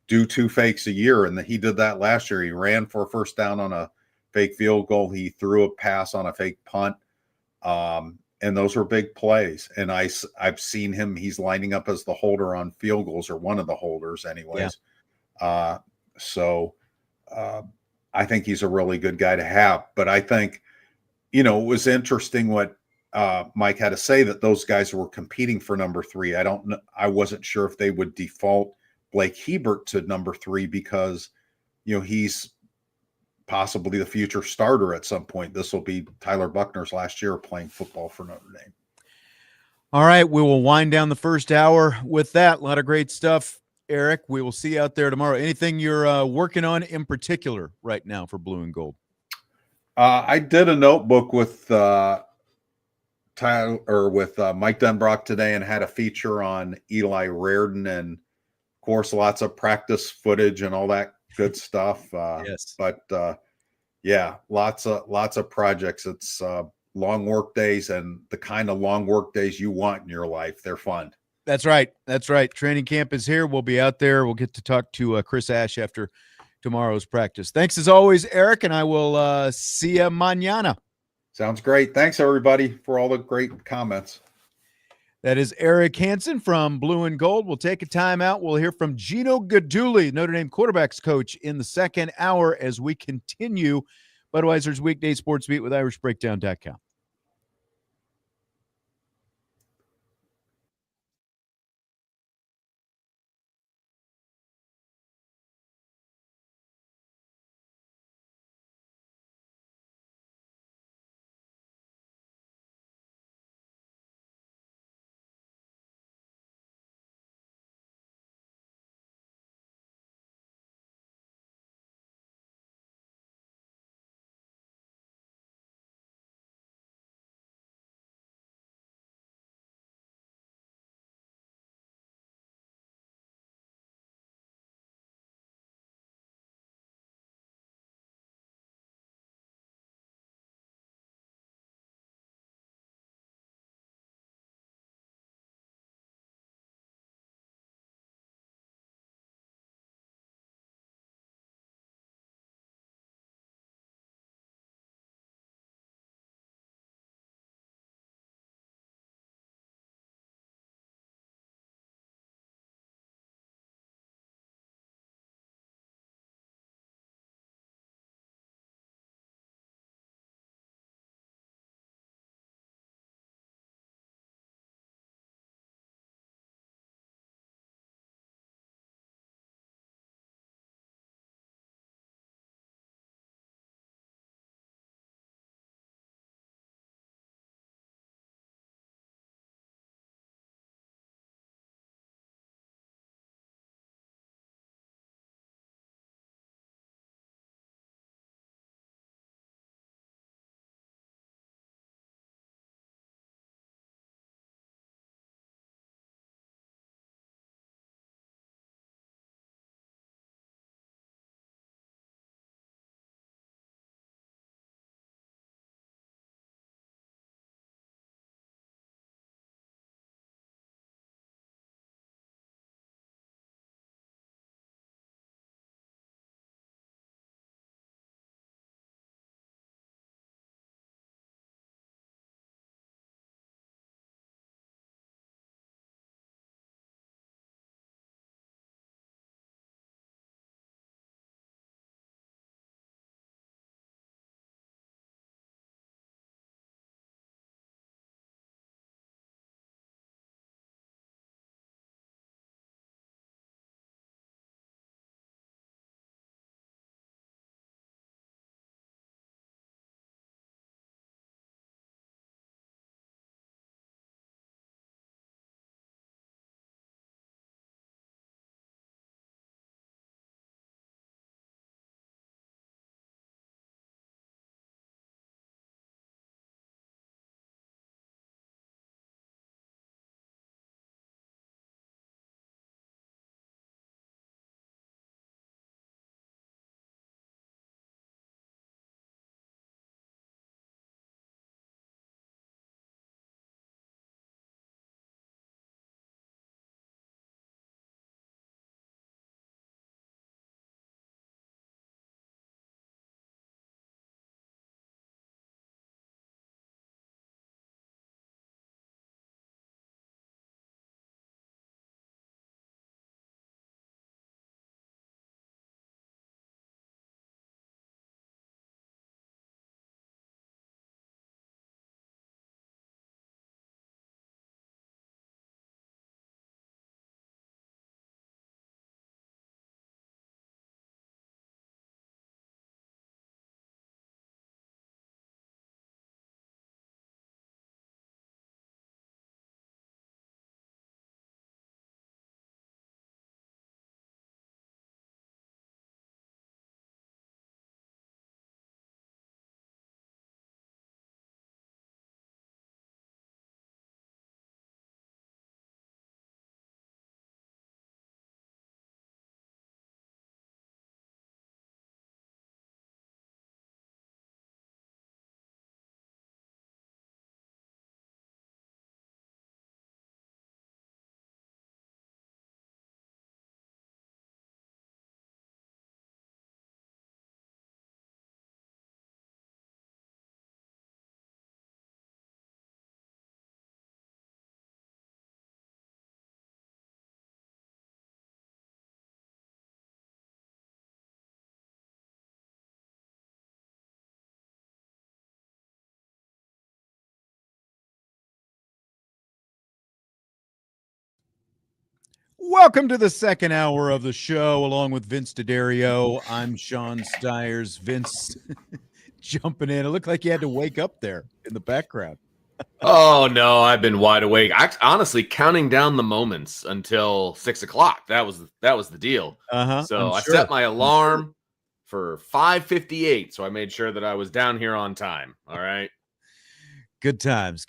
do 2 fakes a year. And he did that last year. He ran for a first down on a fake field goal. He threw a pass on a fake punt. And those were big plays. And I've seen him. He's lining up as the holder on field goals, or one of the holders anyways. Yeah. I think he's a really good guy to have. But I think, it was interesting what Mike had to say, that those guys were competing for number 3. I wasn't sure if they would default Blake Hebert to number 3 because, he's possibly the future starter at some point. This will be Tyler Buckner's last year playing football for Notre Dame. All right, we will wind down the first hour with that. A lot of great stuff, Eric. We will see you out there tomorrow. Anything you're working on in particular right now for Blue and Gold? I did a notebook with Mike Denbrock today, and had a feature on Eli Reardon, and of course lots of practice footage and all that good stuff. Yes. But yeah, lots of projects. It's long work days, and the kind of long work days you want in your life. They're fun. That's right. Training camp is here. We'll be out there. We'll get to talk to Chris Ash after tomorrow's practice. Thanks as always, Eric, and I will see you mañana. Sounds great. Thanks, everybody, for all the great comments. That is Eric Hansen from Blue and Gold. We'll take a timeout. We'll hear from Gino Guidugli, Notre Dame quarterbacks coach, in the second hour as we continue Budweiser's Weekday Sports Beat with IrishBreakdown.com. Welcome to the second hour of the show, along with Vince DeDario. I'm Sean Stiers. Vince jumping in. It looked like you had to wake up there in the background. Oh, no, I've been wide awake. Honestly, counting down the moments until 6 o'clock. That was the deal. So I set my alarm for 5:58, so I made sure that I was down here on time. All right. Good times.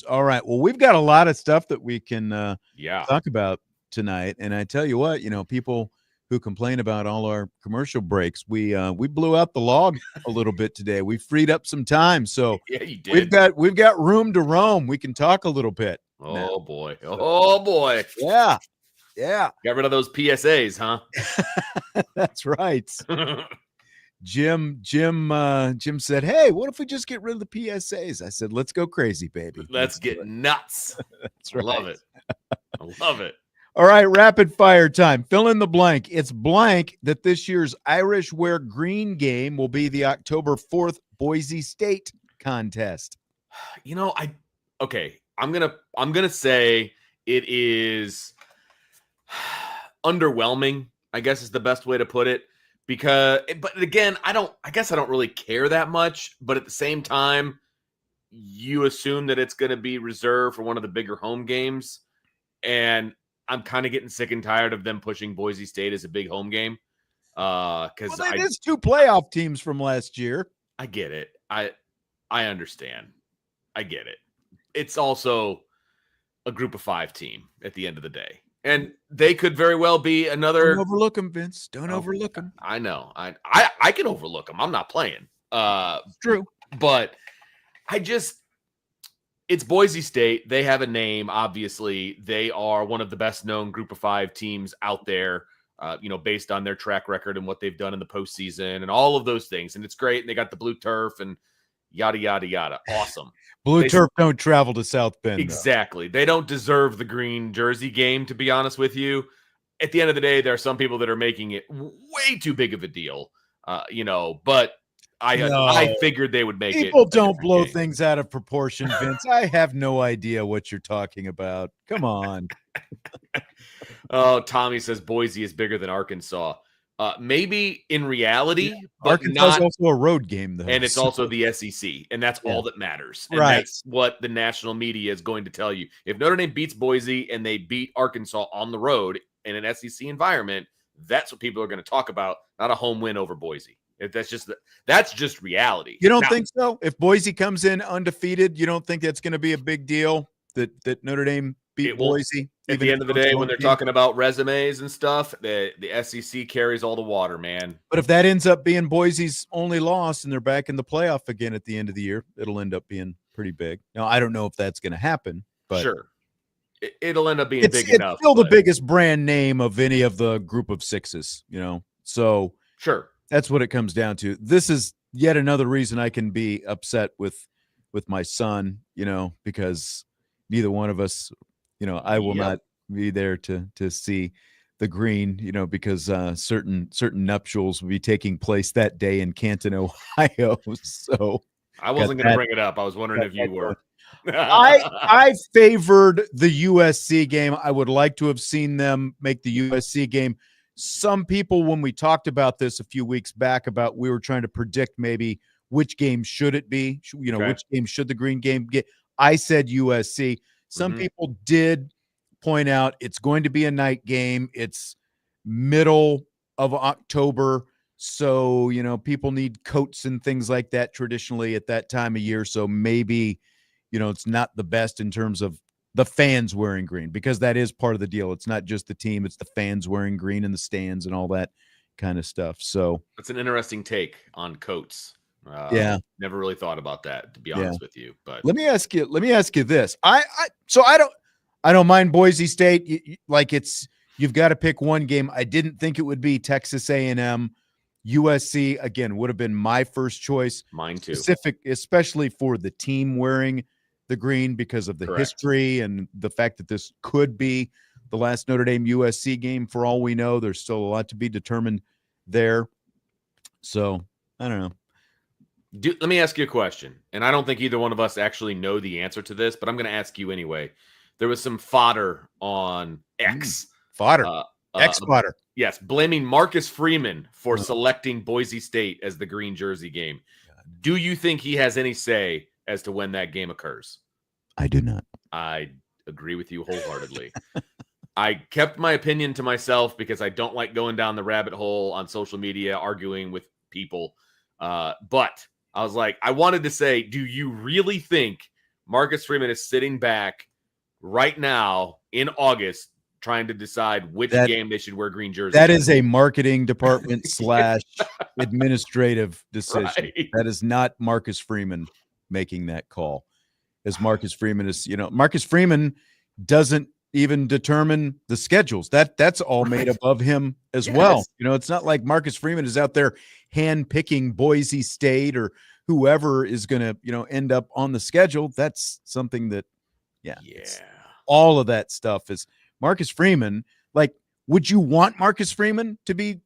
All right. Well, we've got a lot of stuff that we can talk about tonight. And I tell you what, people who complain about all our commercial breaks, we blew out the log a little bit today. We freed up some time. So yeah, you did. We've got room to roam. We can talk a little bit. Oh boy. Oh boy. Yeah. Got rid of those PSAs, huh? That's right. Jim said, "Hey, what if we just get rid of the PSAs?" I said, "Let's go crazy, baby. Let's get nuts." That's right. I love it. All right, rapid fire time. Fill in the blank. It's blank that this year's Irish Wear Green game will be the October 4th Boise State contest. I'm gonna say it is underwhelming, I guess is the best way to put it. But again, I guess I don't really care that much, but at the same time, you assume that it's going to be reserved for one of the bigger home games. And I'm kind of getting sick and tired of them pushing Boise State as a big home game. Because it is two playoff teams from last year. I get it. I understand. I get it. It's also a group of 5 team at the end of the day. And they could very well be another. Don't overlook them, Vince. Don't overlook them. I know. I can overlook them. I'm not playing. True. But it's Boise State. They have a name. Obviously, they are one of the best known group of 5 teams out there. Based on their track record and what they've done in the postseason and all of those things. And it's great. And they got the blue turf and yada yada yada. Awesome. Turf don't travel to South Bend. Exactly. They don't deserve the green jersey game, to be honest with you. At the end of the day, there are some people that are making it way too big of a deal, but I figured they would make it. People don't blow things out of proportion, Vince. I have no idea what you're talking about. Come on. Oh, Tommy says Boise is bigger than Arkansas. Maybe in reality, but Arkansas is also a road game, though. And it's also the SEC, and that's all that matters. And right. That's what the national media is going to tell you. If Notre Dame beats Boise and they beat Arkansas on the road in an SEC environment, that's what people are going to talk about, not a home win over Boise. That's just reality. You don't think so? If Boise comes in undefeated, you don't think that's going to be a big deal that Notre Dame beat Boise? At the end of the day, when they're talking about resumes and stuff, the SEC carries all the water, man. But if that ends up being Boise's only loss and they're back in the playoff again at the end of the year, it'll end up being pretty big. Now, I don't know if that's going to happen, but sure, it'll end up being big enough. It's still the biggest brand name of any of the group of 6s, So sure, that's what it comes down to. This is yet another reason I can be upset with my son, because neither one of us. I will not be there to see the green, because certain nuptials will be taking place that day in Canton, Ohio. So I wasn't going to bring it up. I was wondering if you were. I favored the USC game. I would like to have seen them make the USC game. Some people, when we talked about this a few weeks back, we were trying to predict maybe which game should it be, which game should the green game get. I said USC. Some people did point out it's going to be a night game. It's middle of October. So, people need coats and things like that traditionally at that time of year. So maybe, it's not the best in terms of the fans wearing green, because that is part of the deal. It's not just the team. It's the fans wearing green in the stands and all that kind of stuff. So that's an interesting take on coats. Never really thought about that, to be honest with you. But let me ask you this. I don't mind Boise State. You've got to pick one game. I didn't think it would be Texas A&M. USC again would have been my first choice. Mine too. Especially for the team wearing the green, because of the history and the fact that this could be the last Notre Dame USC game. For all we know, there's still a lot to be determined there. So I don't know. Let me ask you a question, and I don't think either one of us actually know the answer to this, but I'm going to ask you anyway. There was some fodder on X Fodder. Ex-fodder. Yes, blaming Marcus Freeman for selecting Boise State as the green jersey game. Do you think he has any say as to when that game occurs? I do not. I agree with you wholeheartedly. I kept my opinion to myself because I don't like going down the rabbit hole on social media, arguing with people. But I was like, I wanted to say, do you really think Marcus Freeman is sitting back right now in August trying to decide which game they should wear green jerseys? That is a marketing department / administrative decision. Right. That is not Marcus Freeman making that call. As Marcus Freeman is, Marcus Freeman doesn't even determine the schedules. That's all made above him as well. It's not like Marcus Freeman is out there hand-picking Boise State or whoever is going to, end up on the schedule. That's something that, all of that stuff is Marcus Freeman. Like, would you want Marcus Freeman to be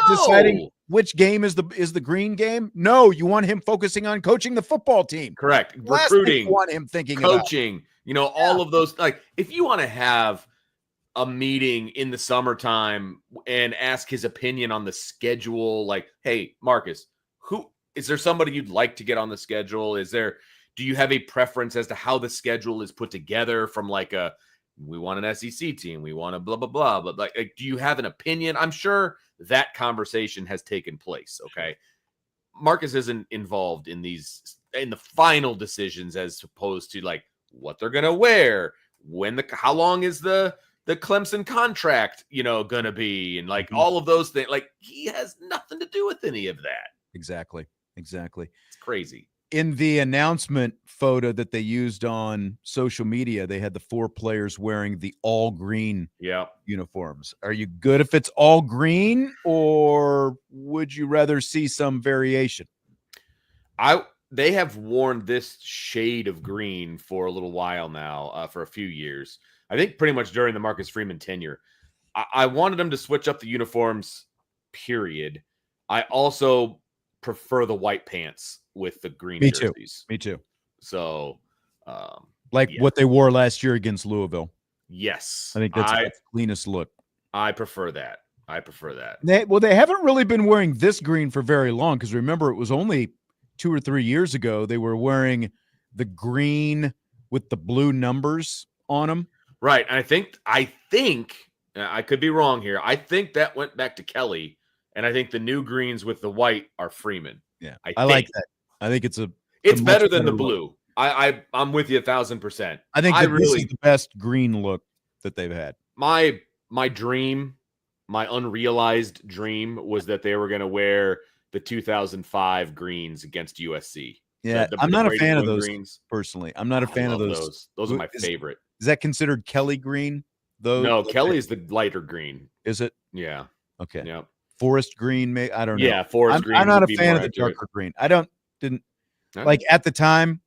deciding which game is the green game? No, you want him focusing on coaching the football team. Correct. Last Recruiting, you want him thinking coaching, all of those. Like, if you want to have a meeting in the summertime and ask his opinion on the schedule, like, hey, Marcus, is there somebody you'd like to get on the schedule? Do you have a preference as to how the schedule is put together from like we want an SEC team, we want a blah, blah, blah. But like, do you have an opinion? I'm sure that conversation has taken place. Okay. Marcus isn't involved in the final decisions as opposed to like what they're going to wear, how long is the Clemson contract, going to be, and like all of those things. Like, he has nothing to do with any of that. Exactly. It's crazy. In the announcement photo that they used on social media, they had the 4 players wearing the all green uniforms. Are you good if it's all green, or would you rather see some variation? They have worn this shade of green for a little while now, for a few years. I think pretty much during the Marcus Freeman tenure. I wanted them to switch up the uniforms, period. I also prefer the white pants with the green jerseys. Me too. So, what they wore last year against Louisville. Yes. I think that's the cleanest look. I prefer that. They haven't really been wearing this green for very long, because remember, it was only 2 or 3 years ago they were wearing the green with the blue numbers on them. Right. And I think I could be wrong here. I think that went back to Kelly, and I think the new greens with the white are Freeman. Yeah. I like that. I think it's better than the blue. I'm with you 1,000%. I think this is the best green look that they've had. My dream, my unrealized dream, was that they were going to wear the 2005 greens against USC. Yeah, I'm not a fan of those greens. Personally. I'm not a fan of those. Those are my favorite. Is that considered Kelly green? No, Kelly is the lighter green. Is it? Yeah. Okay. Yeah. Forest green, I don't know. Yeah, forest green. I'm not a fan of the darker green. Didn't like at the time.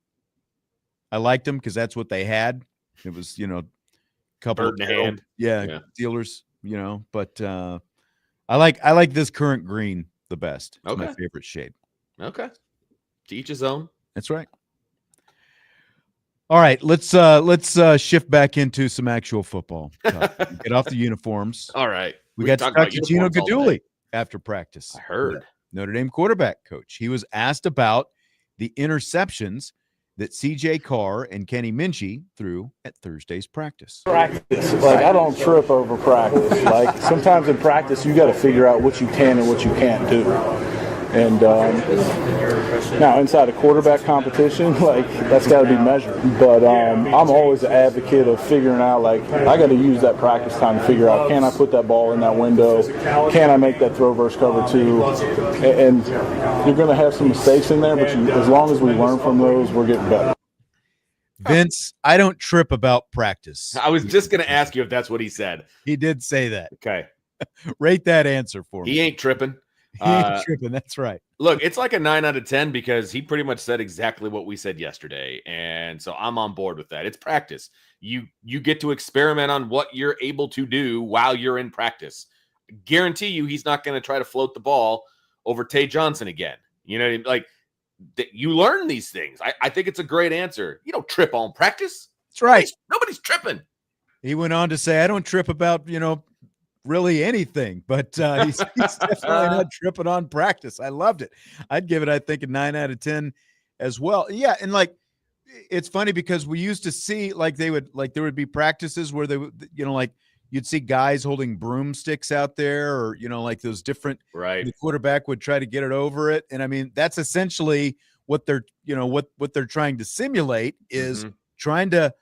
I liked them because that's what they had. It was, couple bird in the hand. Yeah, Steelers, But I like this current green the best. It's my favorite shade. Okay. To each his own. That's right. All right, let's shift back into some actual football. Get off the uniforms. All right. We got to talk to Gino Guidugli after practice. I heard. Notre Dame quarterback coach. He was asked about the interceptions that C.J. Carr and Kenny Minchie threw at Thursday's practice. Practice. I don't trip over practice. Sometimes in practice, you got to figure out what you can and what you can't do. And now inside a quarterback competition, that's got to be measured. But I'm always an advocate of figuring out, I got to use that practice time to figure out, can I put that ball in that window? Can I make that throw versus cover 2? And you're going to have some mistakes in there, but as long as we learn from those, we're getting better. Vince, I don't trip about practice. I was just going to ask you if that's what he said. He did say that. Okay. Rate that answer for me. He ain't tripping. He ain't tripping. That's right. Look, it's like a 9 out of 10 because he pretty much said exactly what we said yesterday. And so I'm on board with that. It's practice. You get to experiment on what you're able to do while you're in practice. Guarantee you he's not going to try to float the ball over Tay Johnson again. You learn these things. I think it's a great answer. You don't trip on practice. That's right. Nobody's tripping. He went on to say, I don't trip about, really anything, but he's definitely not tripping on practice. I loved it. I'd give it, I think, a 9 out of 10 as well. Yeah, and like it's funny because we used to see there would be practices where they would, like you'd see guys holding broomsticks out there, or like those different. Right. The quarterback would try to get it over it, and I mean that's essentially what they're what they're trying to simulate is trying to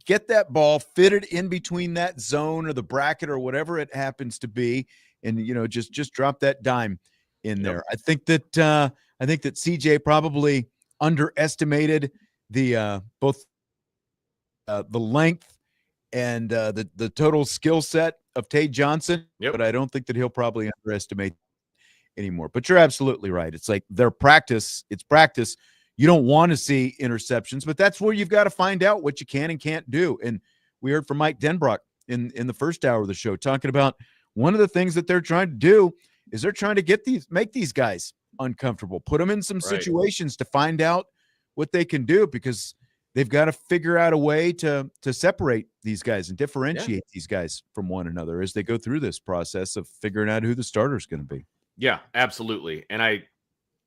get that ball fitted in between that zone or the bracket or whatever it happens to be, and just drop that dime in there. I think that CJ probably underestimated the both the length and the total skill set of Tate Johnson, but I don't think that he'll probably underestimate anymore. But you're absolutely right. It's like their practice. It's practice. You don't want to see interceptions, but that's where you've got to find out what you can and can't do. And we heard from Mike Denbrock in the first hour of the show talking about one of the things that they're trying to do is they're trying to make these guys uncomfortable, put them in some situations to find out what they can do, because they've got to figure out a way to separate these guys and differentiate these guys from one another as they go through this process of figuring out who the starter is going to be. Yeah, absolutely. And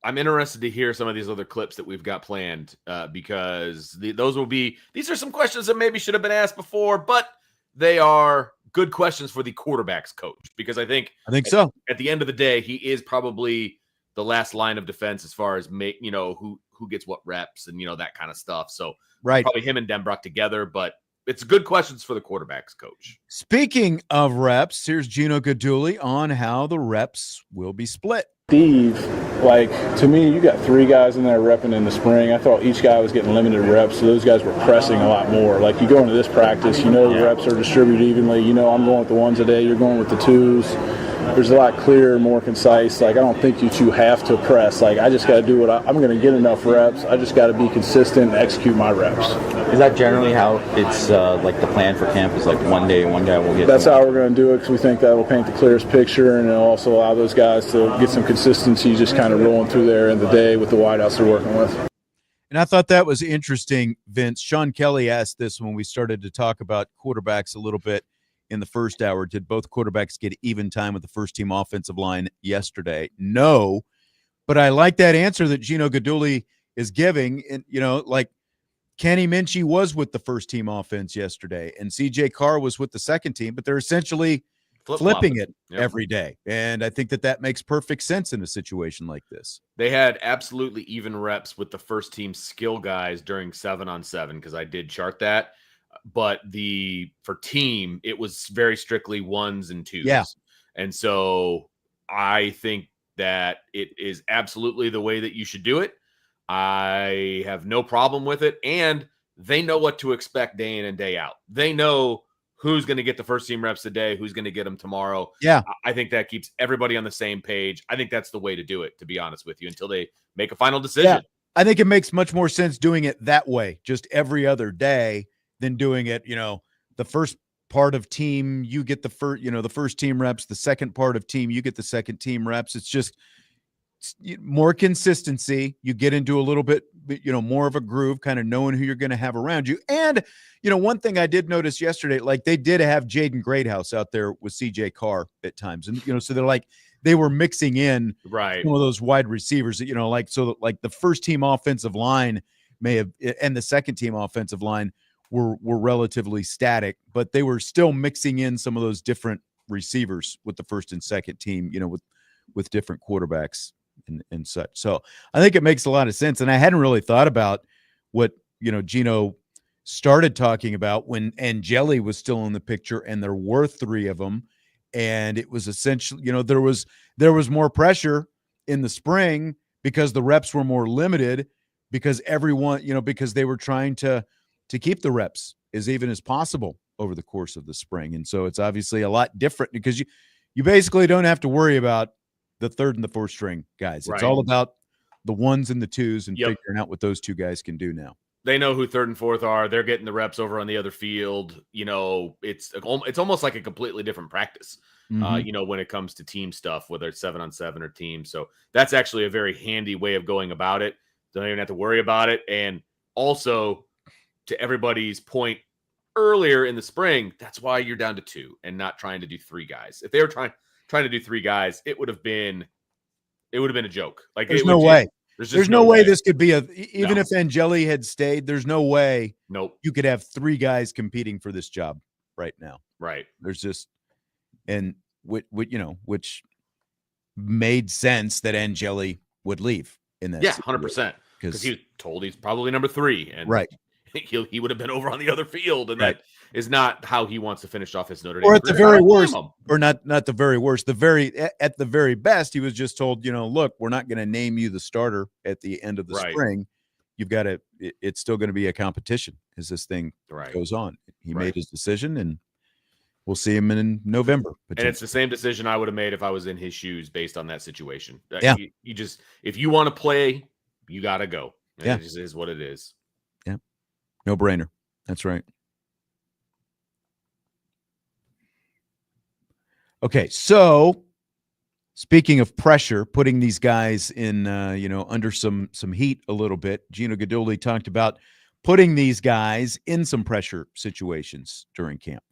I'm interested to hear some of these other clips that we've got planned because these are some questions that maybe should have been asked before, but they are good questions for the quarterback's coach, because I think so. At the end of the day, he is probably the last line of defense as far as who gets what reps and that kind of stuff. So probably him and Denbrock together, but it's good questions for the quarterback's coach. Speaking of reps, here's Gino Guidugli on how the reps will be split. Steve, to me, you got 3 guys in there repping in the spring. I thought each guy was getting limited reps, so those guys were pressing a lot more. You go into this practice, the reps are distributed evenly. I'm going with the 1s a day, you're going with the 2s. There's a lot clearer, more concise. I don't think you two have to press. I just got to do what I'm going to get enough reps. I just got to be consistent and execute my reps. Is that generally how it's the plan for camp is one day one guy will get? That's how we're going to do it, because we think that will paint the clearest picture, and it'll also allow those guys to get some consistency just kind of rolling through there in the day with the wideouts they're working with. And I thought that was interesting, Vince. Sean Kelly asked this when we started to talk about quarterbacks a little bit in the first hour. Did both quarterbacks get even time with the first team offensive line yesterday? No, but I like that answer that Gino Guidugli is giving. And, Kenny Minchie was with the first team offense yesterday, and CJ Carr was with the second team, but they're essentially flipping it every day. And I think that makes perfect sense in a situation like this. They had absolutely even reps with the first team skill guys during 7-on-7, because I did chart that. But for team, it was very strictly 1s and 2s. Yeah. And so I think that it is absolutely the way that you should do it. I have no problem with it. And they know what to expect day in and day out. They know who's going to get the first team reps today, who's going to get them tomorrow. Yeah. I think that keeps everybody on the same page. I think that's the way to do it, to be honest with you, until they make a final decision. Yeah. I think it makes much more sense doing it that way, just every other day, than doing it, the first part of team, you get the first team reps, the second part of team, you get the second team reps. It's just more consistency. You get into a little bit, more of a groove, kind of knowing who you're going to have around you. And, one thing I did notice yesterday, they did have Jaden Greathouse out there with CJ Carr at times. And, so they were mixing in some of those wide receivers that, the first team offensive line and the second team offensive line were relatively static, but they were still mixing in some of those different receivers with the first and second team, with different quarterbacks and such. So I think it makes a lot of sense. And I hadn't really thought about what, Gino started talking about when Angeli was still in the picture, and there were 3 of them. And it was essentially, there was more pressure in the spring because the reps were more limited, because everyone, because they were trying to keep the reps as even as possible over the course of the spring. And so it's obviously a lot different, because you basically don't have to worry about the third and the fourth string guys. It's all about the 1s and the 2s and figuring out what those 2 guys can do now. They know who 3rd and 4th are. They're getting the reps over on the other field. It's almost like a completely different practice, when it comes to team stuff, whether it's 7-on-7 or team. So that's actually a very handy way of going about it. Don't even have to worry about it. And also, to everybody's point earlier in the spring, that's why you're down to 2 and not trying to do 3 guys. If they were trying to do 3 guys, it would have been a joke. Like there's no way. There's no way this could be even No. if Angeli had stayed, there's no way Nope. you could have 3 guys competing for this job right now. Right. There's just, and which made sense that Angeli would leave in that. Yeah, 100%. Because he was told he's probably number 3, and right, he would have been over on the other field, and right. that is not how he wants to finish off his Notre Dame. Or at the very worst, him. or not the very worst, at the very best, he was just told, look, we're not going to name you the starter at the end of the spring. You've got to. It's still going to be a competition as this thing goes on. He made his decision, and we'll see him in November. And it's the same decision I would have made if I was in his shoes based on that situation. Yeah. You just, if you want to play, you got to go. And yeah. It just is what it is. Yeah. No brainer. That's right. Okay. So speaking of pressure, putting these guys in, under some heat a little bit, Gino Guidugli talked about putting these guys in some pressure situations during camp.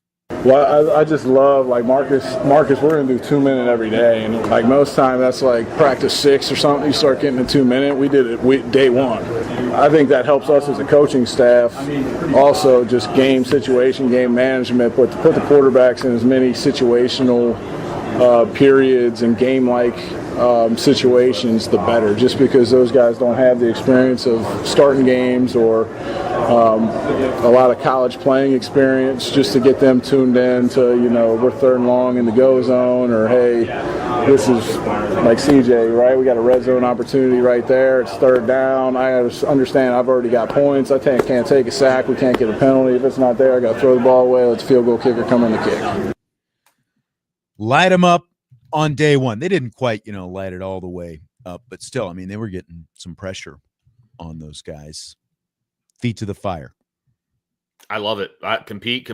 Well, I just love, like, Marcus, we're going to do 2-minute every day. And, like, most time that's, like, practice 6 or something. You start getting a 2-minute. We did it day 1. I think that helps us as a coaching staff. Also, just game situation, game management, but to put the quarterbacks in as many situational periods and game-like situations, the better. Just because those guys don't have the experience of starting games or a lot of college playing experience, just to get them tuned in to, we're 3rd and long in the go zone, or hey, this is like CJ, right? We got a red zone opportunity right there. It's 3rd down. I understand I've already got points. I can't take a sack. We can't get a penalty. If it's not there, I got to throw the ball away. Let's field goal kicker come in the kick. Light them up on day 1. They didn't quite, light it all the way up, but still, I mean, they were getting some pressure on those guys. Feet to the fire. I love it. Compete.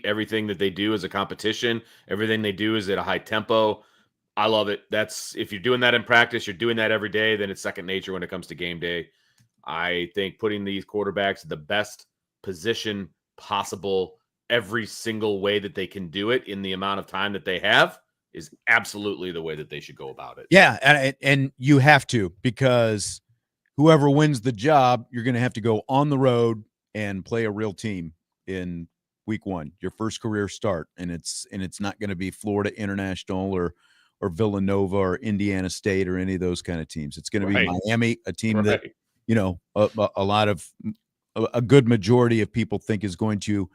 Everything that they do is a competition. Everything they do is at a high tempo. I love it. If you're doing that in practice, you're doing that every day, then it's second nature when it comes to game day. I think putting these quarterbacks in the best position possible every single way that they can do it in the amount of time that they have is absolutely the way that they should go about it. Yeah, and you have to, because whoever wins the job, you're going to have to go on the road and play a real team in week 1, your first career start. And it's not going to be Florida International or Villanova or Indiana State or any of those kind of teams. It's going to be Miami, a team that, a good majority of people think it's going to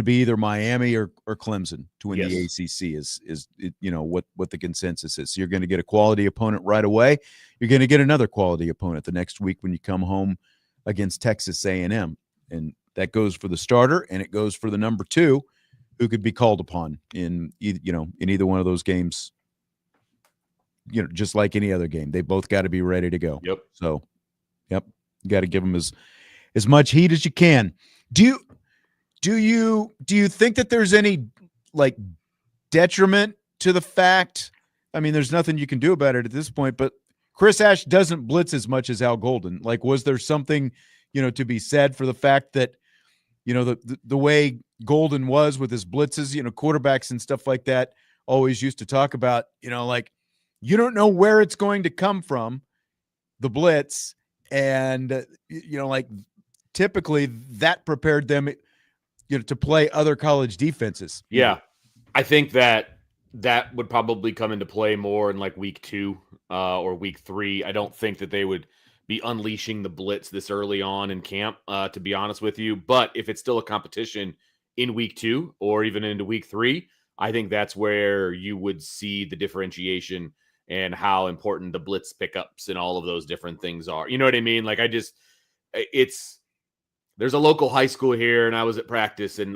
be either Miami or Clemson to win the ACC is what the consensus is. So you're going to get a quality opponent right away. You're going to get another quality opponent the next week when you come home against Texas A&M. And that goes for the starter, and it goes for the number 2 who could be called upon in either one of those games. Just like any other game, they both got to be ready to go. Yep. So, you got to give them as much heat as you can. Do you think that there's any like detriment to the fact? I mean, there's nothing you can do about it at this point, but Chris Ash doesn't blitz as much as Al Golden. Like, was there something, to be said for the fact that, the way Golden was with his blitzes, quarterbacks and stuff like that always used to talk about, like, you don't know where it's going to come from, the blitz. And, like, typically that prepared them, to play other college defenses. Yeah. I think that would probably come into play more in like week 2 or week 3. I don't think that they would be unleashing the blitz this early on in camp, to be honest with you. But if it's still a competition in week 2 or even into week 3, I think that's where you would see the differentiation and how important the blitz pickups and all of those different things are. You know what I mean? Like, there's a local high school here, and I was at practice, and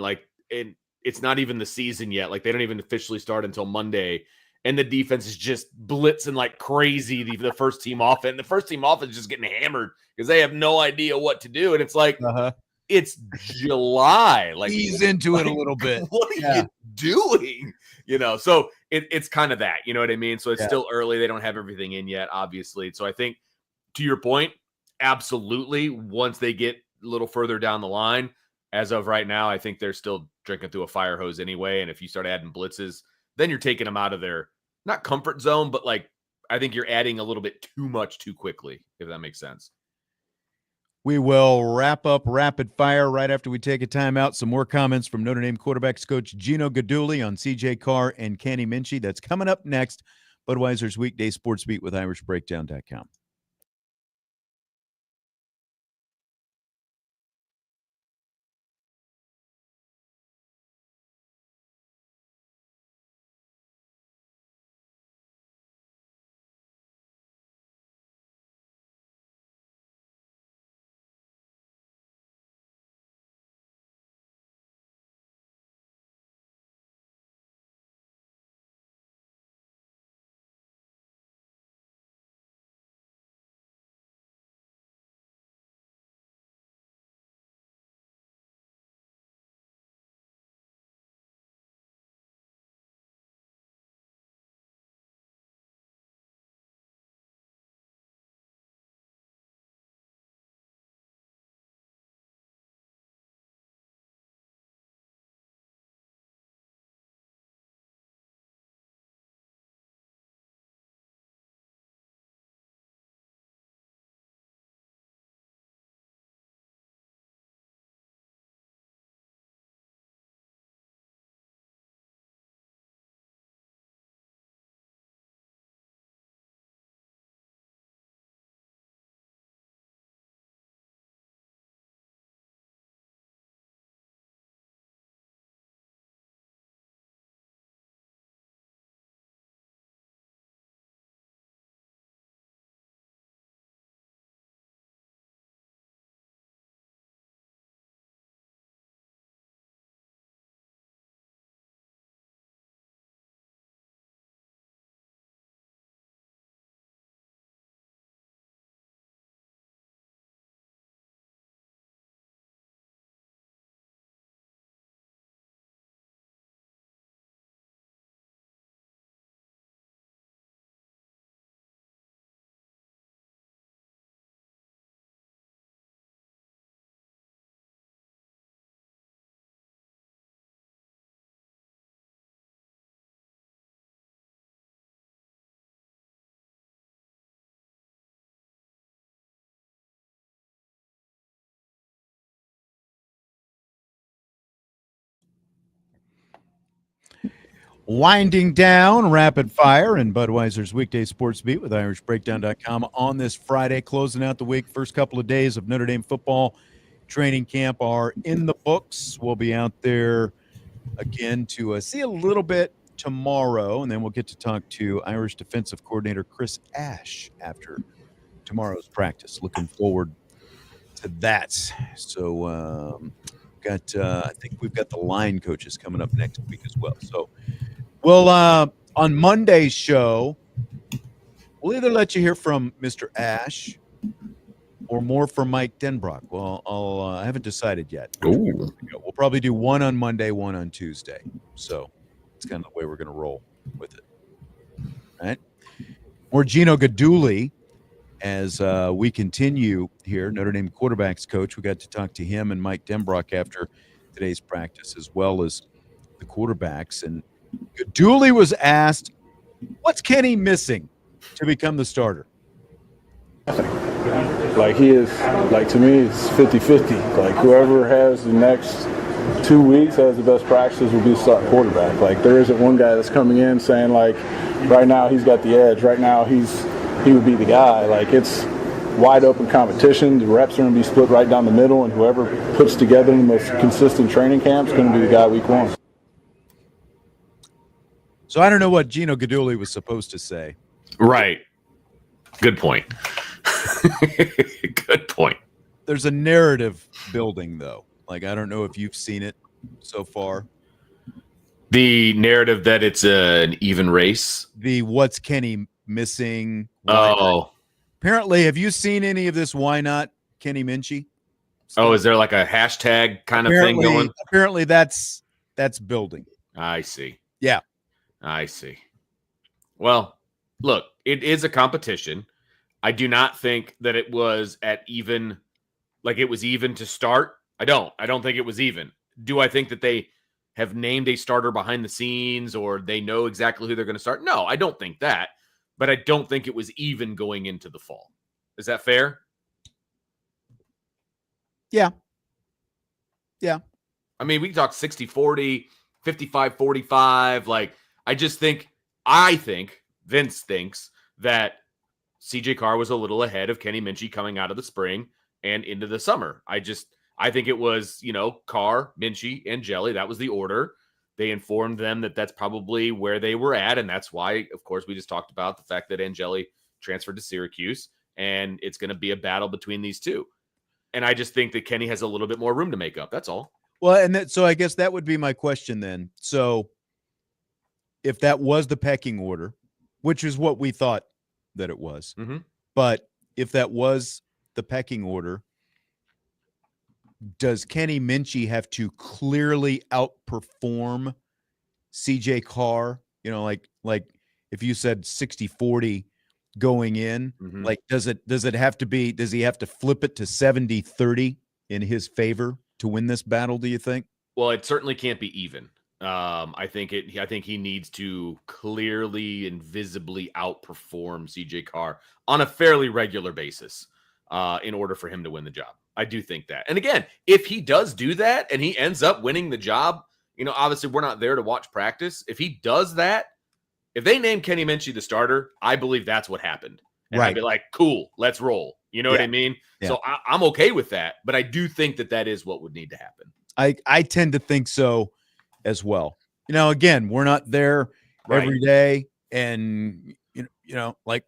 it's not even the season yet. Like, they don't even officially start until Monday, and the defense is just blitzing like crazy. The first team offense, the first team offense is just getting hammered because they have no idea what to do. And it's like, it's July. Like, ease into it a little bit. What are you doing? So it's kind of that. You know what I mean? So it's still early. They don't have everything in yet, obviously. So I think, to your point, absolutely, once they get a little further down the line, as of right now, I think they're still drinking through a fire hose anyway. And if you start adding blitzes, then you're taking them out of their not comfort zone, but like I think you're adding a little bit too much too quickly, if that makes sense. We will wrap up rapid fire right after we take a timeout. Some more comments from Notre Dame quarterbacks coach Gino Guidugli on CJ Carr and Kenny Minchey. That's coming up next. Budweiser's Weekday Sports Beat with IrishBreakdown.com. Winding down rapid fire and Budweiser's Weekday Sports Beat with IrishBreakdown.com on this Friday, closing out the week. First couple of days of Notre Dame football training camp are in the books. We'll be out there again to see a little bit tomorrow, and then we'll get to talk to Irish defensive coordinator Chris Ash after tomorrow's practice. Looking forward to that. So I think we've got the line coaches coming up next week as well. So we'll on Monday's show, we'll either let you hear from Mr. Ash or more from Mike Denbrock. Well, I haven't decided yet. Ooh. We'll probably do one on Monday, one on Tuesday. So it's kind of the way we're going to roll with it. All right. More Gino Guidugli as we continue here. Notre Dame quarterbacks coach. We got to talk to him and Mike Denbrock after today's practice, as well as the quarterbacks. And Guidugli was asked, what's Kenny missing to become the starter? Like he is, like to me, it's 50-50. Like whoever has the next 2 weeks has the best practices will be starting quarterback. Like there isn't one guy that's coming in saying like, right now he's got the edge. Right now he would be the guy. Like it's wide open competition. The reps are going to be split right down the middle, and whoever puts together the most consistent training camp is going to be the guy week one. So I don't know what Gino Guidugli was supposed to say. Right. Good point. Good point. There's a narrative building, though. Like, I don't know if you've seen it so far. The narrative that it's an even race. The what's Kenny missing? Oh. Apparently, have you seen any of this why not Kenny Minchey? Oh, is there like a hashtag kind of thing going? Apparently, that's building. I see. Yeah. I see. Well, look, it is a competition. I do not think that it was at even, like it was even to start. I don't think it was even. Do I think that they have named a starter behind the scenes or they know exactly who they're going to start? No, I don't think that. But I don't think it was even going into the fall. Is that fair? Yeah. Yeah. I mean, we can talk 60-40, 55-45. Like, I think Vince thinks that CJ Carr was a little ahead of Kenny Minchey coming out of the spring and into the summer. I think it was, Carr, Minchey, and Jelly. That was the order. They informed them that that's probably where they were at. And that's why, of course, we just talked about the fact that Angeli transferred to Syracuse. And it's going to be a battle between these two. And I just think that Kenny has a little bit more room to make up. That's all. Well, so I guess that would be my question then. So if that was the pecking order, which is what we thought that it was, but if that was the pecking order, does Kenny Minchey have to clearly outperform CJ Carr? Like if you said 60-40 going in, like does he have to flip it to 70-30 in his favor to win this battle, do you think? Well, it certainly can't be even. I think he needs to clearly and visibly outperform CJ Carr on a fairly regular basis in order for him to win the job. I do think that. And again, if he does do that and he ends up winning the job, obviously we're not there to watch practice. If he does that, if they name Kenny Minchey the starter, I believe that's what happened. And I'd be like, cool, let's roll. You know what I mean? Yeah. So I'm okay with that. But I do think that is what would need to happen. I tend to think so as well. Again, we're not there every day. And, like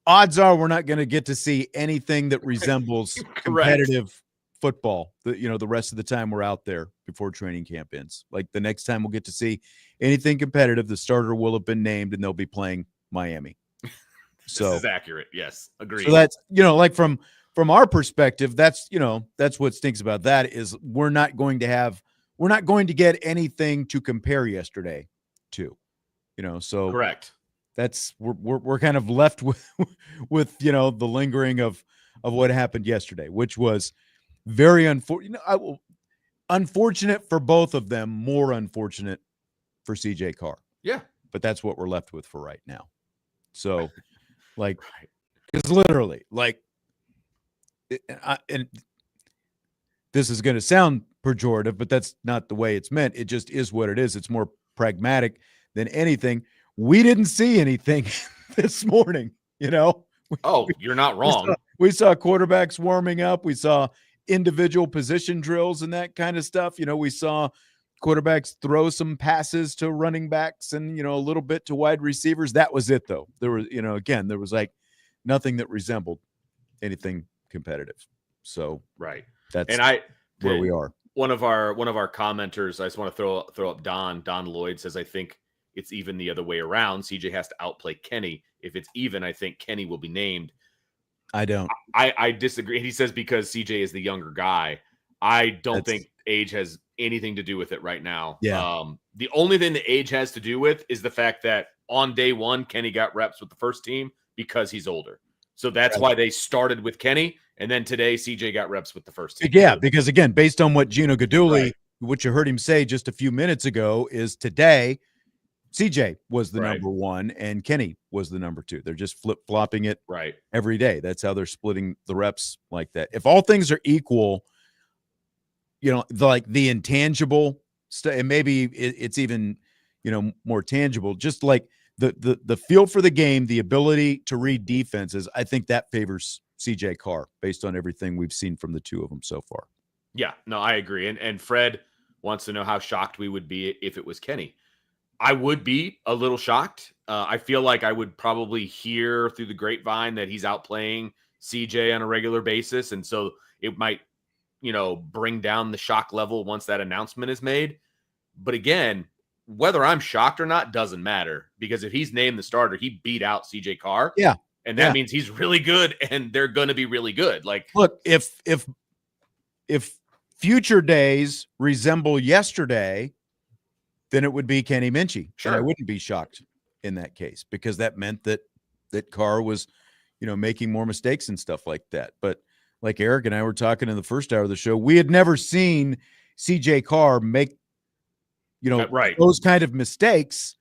odds are we're not going to get to see anything that resembles competitive football, the rest of the time we're out there before training camp ends. Like the next time we'll get to see anything competitive, the starter will have been named and they'll be playing Miami. So this is accurate. Yes. Agreed. So that's, like from our perspective, that's what stinks about that is we're not going to get anything to compare yesterday to, so correct. That's we're kind of left with the lingering of what happened yesterday, which was very unfortunate for both of them, more unfortunate for CJ Carr. Yeah, but that's what we're left with for right now. So, because literally, and this is going to sound pejorative, but that's not the way it's meant. It just is what it is. It's more pragmatic than anything. We didn't see anything this morning, Oh, you're not wrong. We saw quarterbacks warming up. We saw individual position drills and that kind of stuff. We saw quarterbacks throw some passes to running backs and, a little bit to wide receivers. That was it, though. There was, again, there was nothing that resembled anything competitive. So right. That's where we are. One of our commenters, I just want to throw up Don Lloyd says, I think it's even the other way around. CJ has to outplay Kenny. If it's even, I think Kenny will be named. I don't. I disagree. He says because CJ is the younger guy. I don't think age has anything to do with it right now. Yeah. The only thing that age has to do with is the fact that on day one, Kenny got reps with the first team because he's older. So that's why they started with Kenny. And then today, CJ got reps with the first team. Yeah, because again, based on what Gino Guidugli, what you heard him say just a few minutes ago, is today CJ was the number one and Kenny was the number two. They're just flip-flopping it every day. That's how they're splitting the reps like that. If all things are equal, the intangible stuff, and maybe it's even, more tangible, just like the feel for the game, the ability to read defenses, I think that favors CJ Carr based on everything we've seen from the two of them so far. Yeah, no, I agree. And Fred wants to know how shocked we would be if it was Kenny. I would be a little shocked. I feel like I would probably hear through the grapevine that he's outplaying CJ on a regular basis. And so it might, bring down the shock level once that announcement is made. But again, whether I'm shocked or not doesn't matter, because if he's named the starter, he beat out CJ Carr. Yeah. And that means he's really good and they're going to be really good. Like, look, if future days resemble yesterday, then it would be Kenny Minchey. Sure. And I wouldn't be shocked in that case, because that meant that Carr was, making more mistakes and stuff like that. But like Eric and I were talking in the first hour of the show, we had never seen CJ Carr make, those kind of mistakes.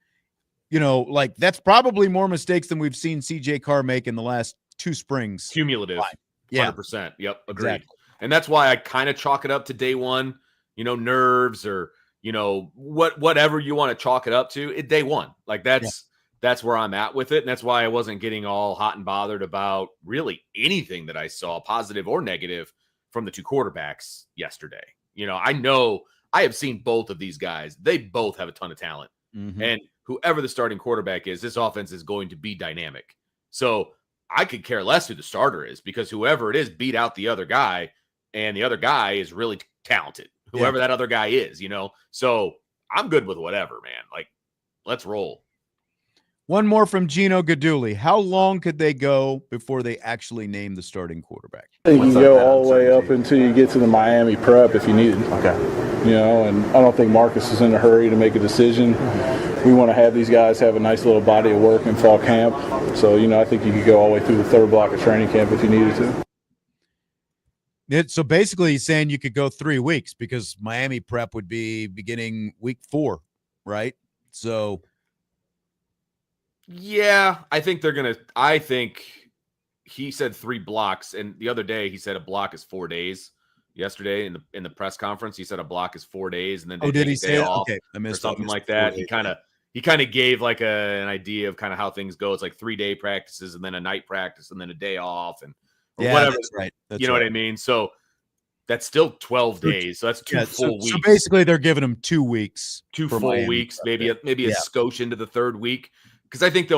Like that's probably more mistakes than we've seen CJ Carr make in the last 2 springs. Cumulative. Yeah. 100%. Yep. Agreed. Exactly. And that's why I kind of chalk it up to day one, nerves or, whatever you want to chalk it up to day one. Like that's where I'm at with it. And that's why I wasn't getting all hot and bothered about really anything that I saw, positive or negative, from the 2 quarterbacks yesterday. I know I have seen both of these guys. They both have a ton of talent. Mm-hmm. And whoever the starting quarterback is, this offense is going to be dynamic. So I could care less who the starter is, because whoever it is beat out the other guy, and the other guy is really talented, whoever that other guy is, So I'm good with whatever, man. Like, let's roll. One more from Gino Guidugli. How long could they go before they actually name the starting quarterback? I think you can go all the way up until you get to the Miami prep if you need it. Okay. And I don't think Marcus is in a hurry to make a decision. We want to have these guys have a nice little body of work in fall camp. So, I think you could go all the way through the 3rd block of training camp if you needed to. So basically he's saying you could go 3 weeks, because Miami prep would be beginning week 4, right? So yeah, I think he said 3 blocks, and the other day he said a block is 4 days. Yesterday in the press conference, he said a block is 4 days, and then did he say off, okay, I missed, or something like that. He kind of gave like an idea of kind of how things go. It's like 3-day practices, and then a night practice, and then a day off, and whatever. That's right. That's what I mean. So that's still 12 days. So that's 2 full weeks. So basically, they're giving him 2 weeks, 2 full weeks, maybe a skosh into the 3rd week. Because I think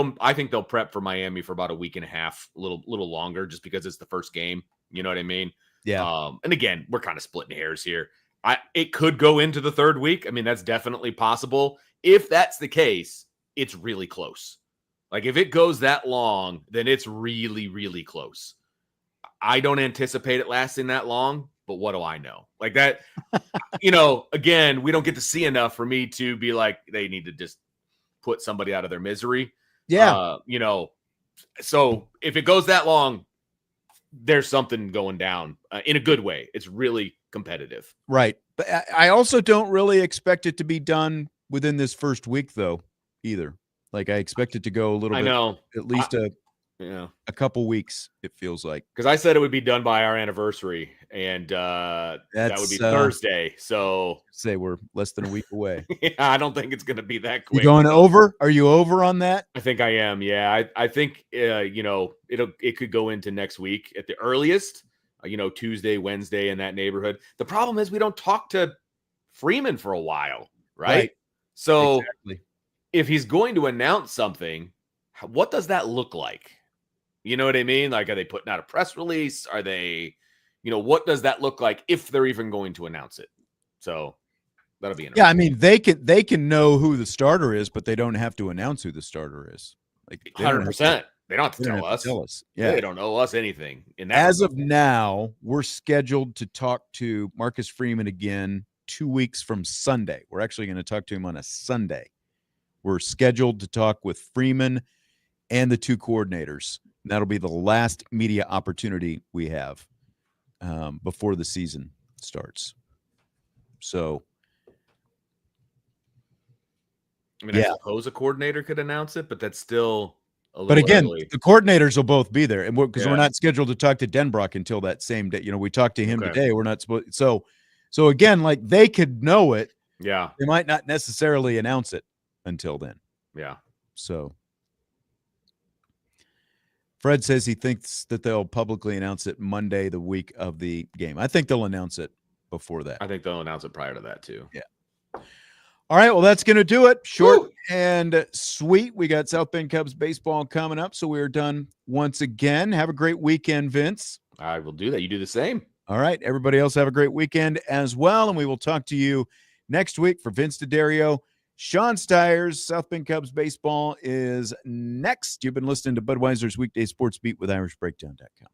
they'll prep for Miami for about a week and a half, a little longer, just because it's the first game. You know what I mean? Yeah. And again, we're kind of splitting hairs here. It could go into the 3rd week. I mean, that's definitely possible. If that's the case, it's really close. Like, if it goes that long, then it's really, really close. I don't anticipate it lasting that long, but what do I know? Like that, again, we don't get to see enough for me to be like, they need to just put somebody out of their misery. Yeah. So if it goes that long, there's something going down in a good way. It's really competitive. Right. But I also don't really expect it to be done within this first week, though, either. Like, I expect it to go a little bit, at least a couple weeks, it feels like. Because I said it would be done by our anniversary, and that would be Thursday. So say we're less than a week away. Yeah, I don't think it's going to be that quick. You going over? Are you over on that? I think I am. Yeah, I think it could go into next week at the earliest. Tuesday, Wednesday, in that neighborhood. The problem is we don't talk to Freeman for a while, right? So if he's going to announce something, what does that look like? You know what I mean? Like, are they putting out a press release? Are they, what does that look like if they're even going to announce it? So that'll be interesting. Yeah, I mean, they can know who the starter is, but they don't have to announce who the starter is. Like 100%. They don't have to tell us. Yeah, they don't know us anything. As of now, we're scheduled to talk to Marcus Freeman again 2 weeks from Sunday. We're actually going to talk to him on a Sunday. We're scheduled to talk with Freeman and the 2 coordinators. And that'll be the last media opportunity we have before the season starts. So, I mean, I suppose a coordinator could announce it, but that's still a little. But again, early. The coordinators will both be there, and because we're not scheduled to talk to Denbrock until that same day. We talked to him today. We're not supposed. So again, like, they could know it. Yeah, they might not necessarily announce it until then. Yeah. So Fred says he thinks that they'll publicly announce it Monday, the week of the game. I think they'll announce it before that. I think they'll announce it prior to that too. Yeah. All right. Well, that's going to do it. Short and sweet. We got South Bend Cubs baseball coming up, so we're done once again. Have a great weekend, Vince. I will do that. You do the same. All right. Everybody else have a great weekend as well, and we will talk to you next week. For Vince DeDario, Sean Stiers, South Bend Cubs baseball is next. You've been listening to Budweiser's Weekday Sports Beat with IrishBreakdown.com.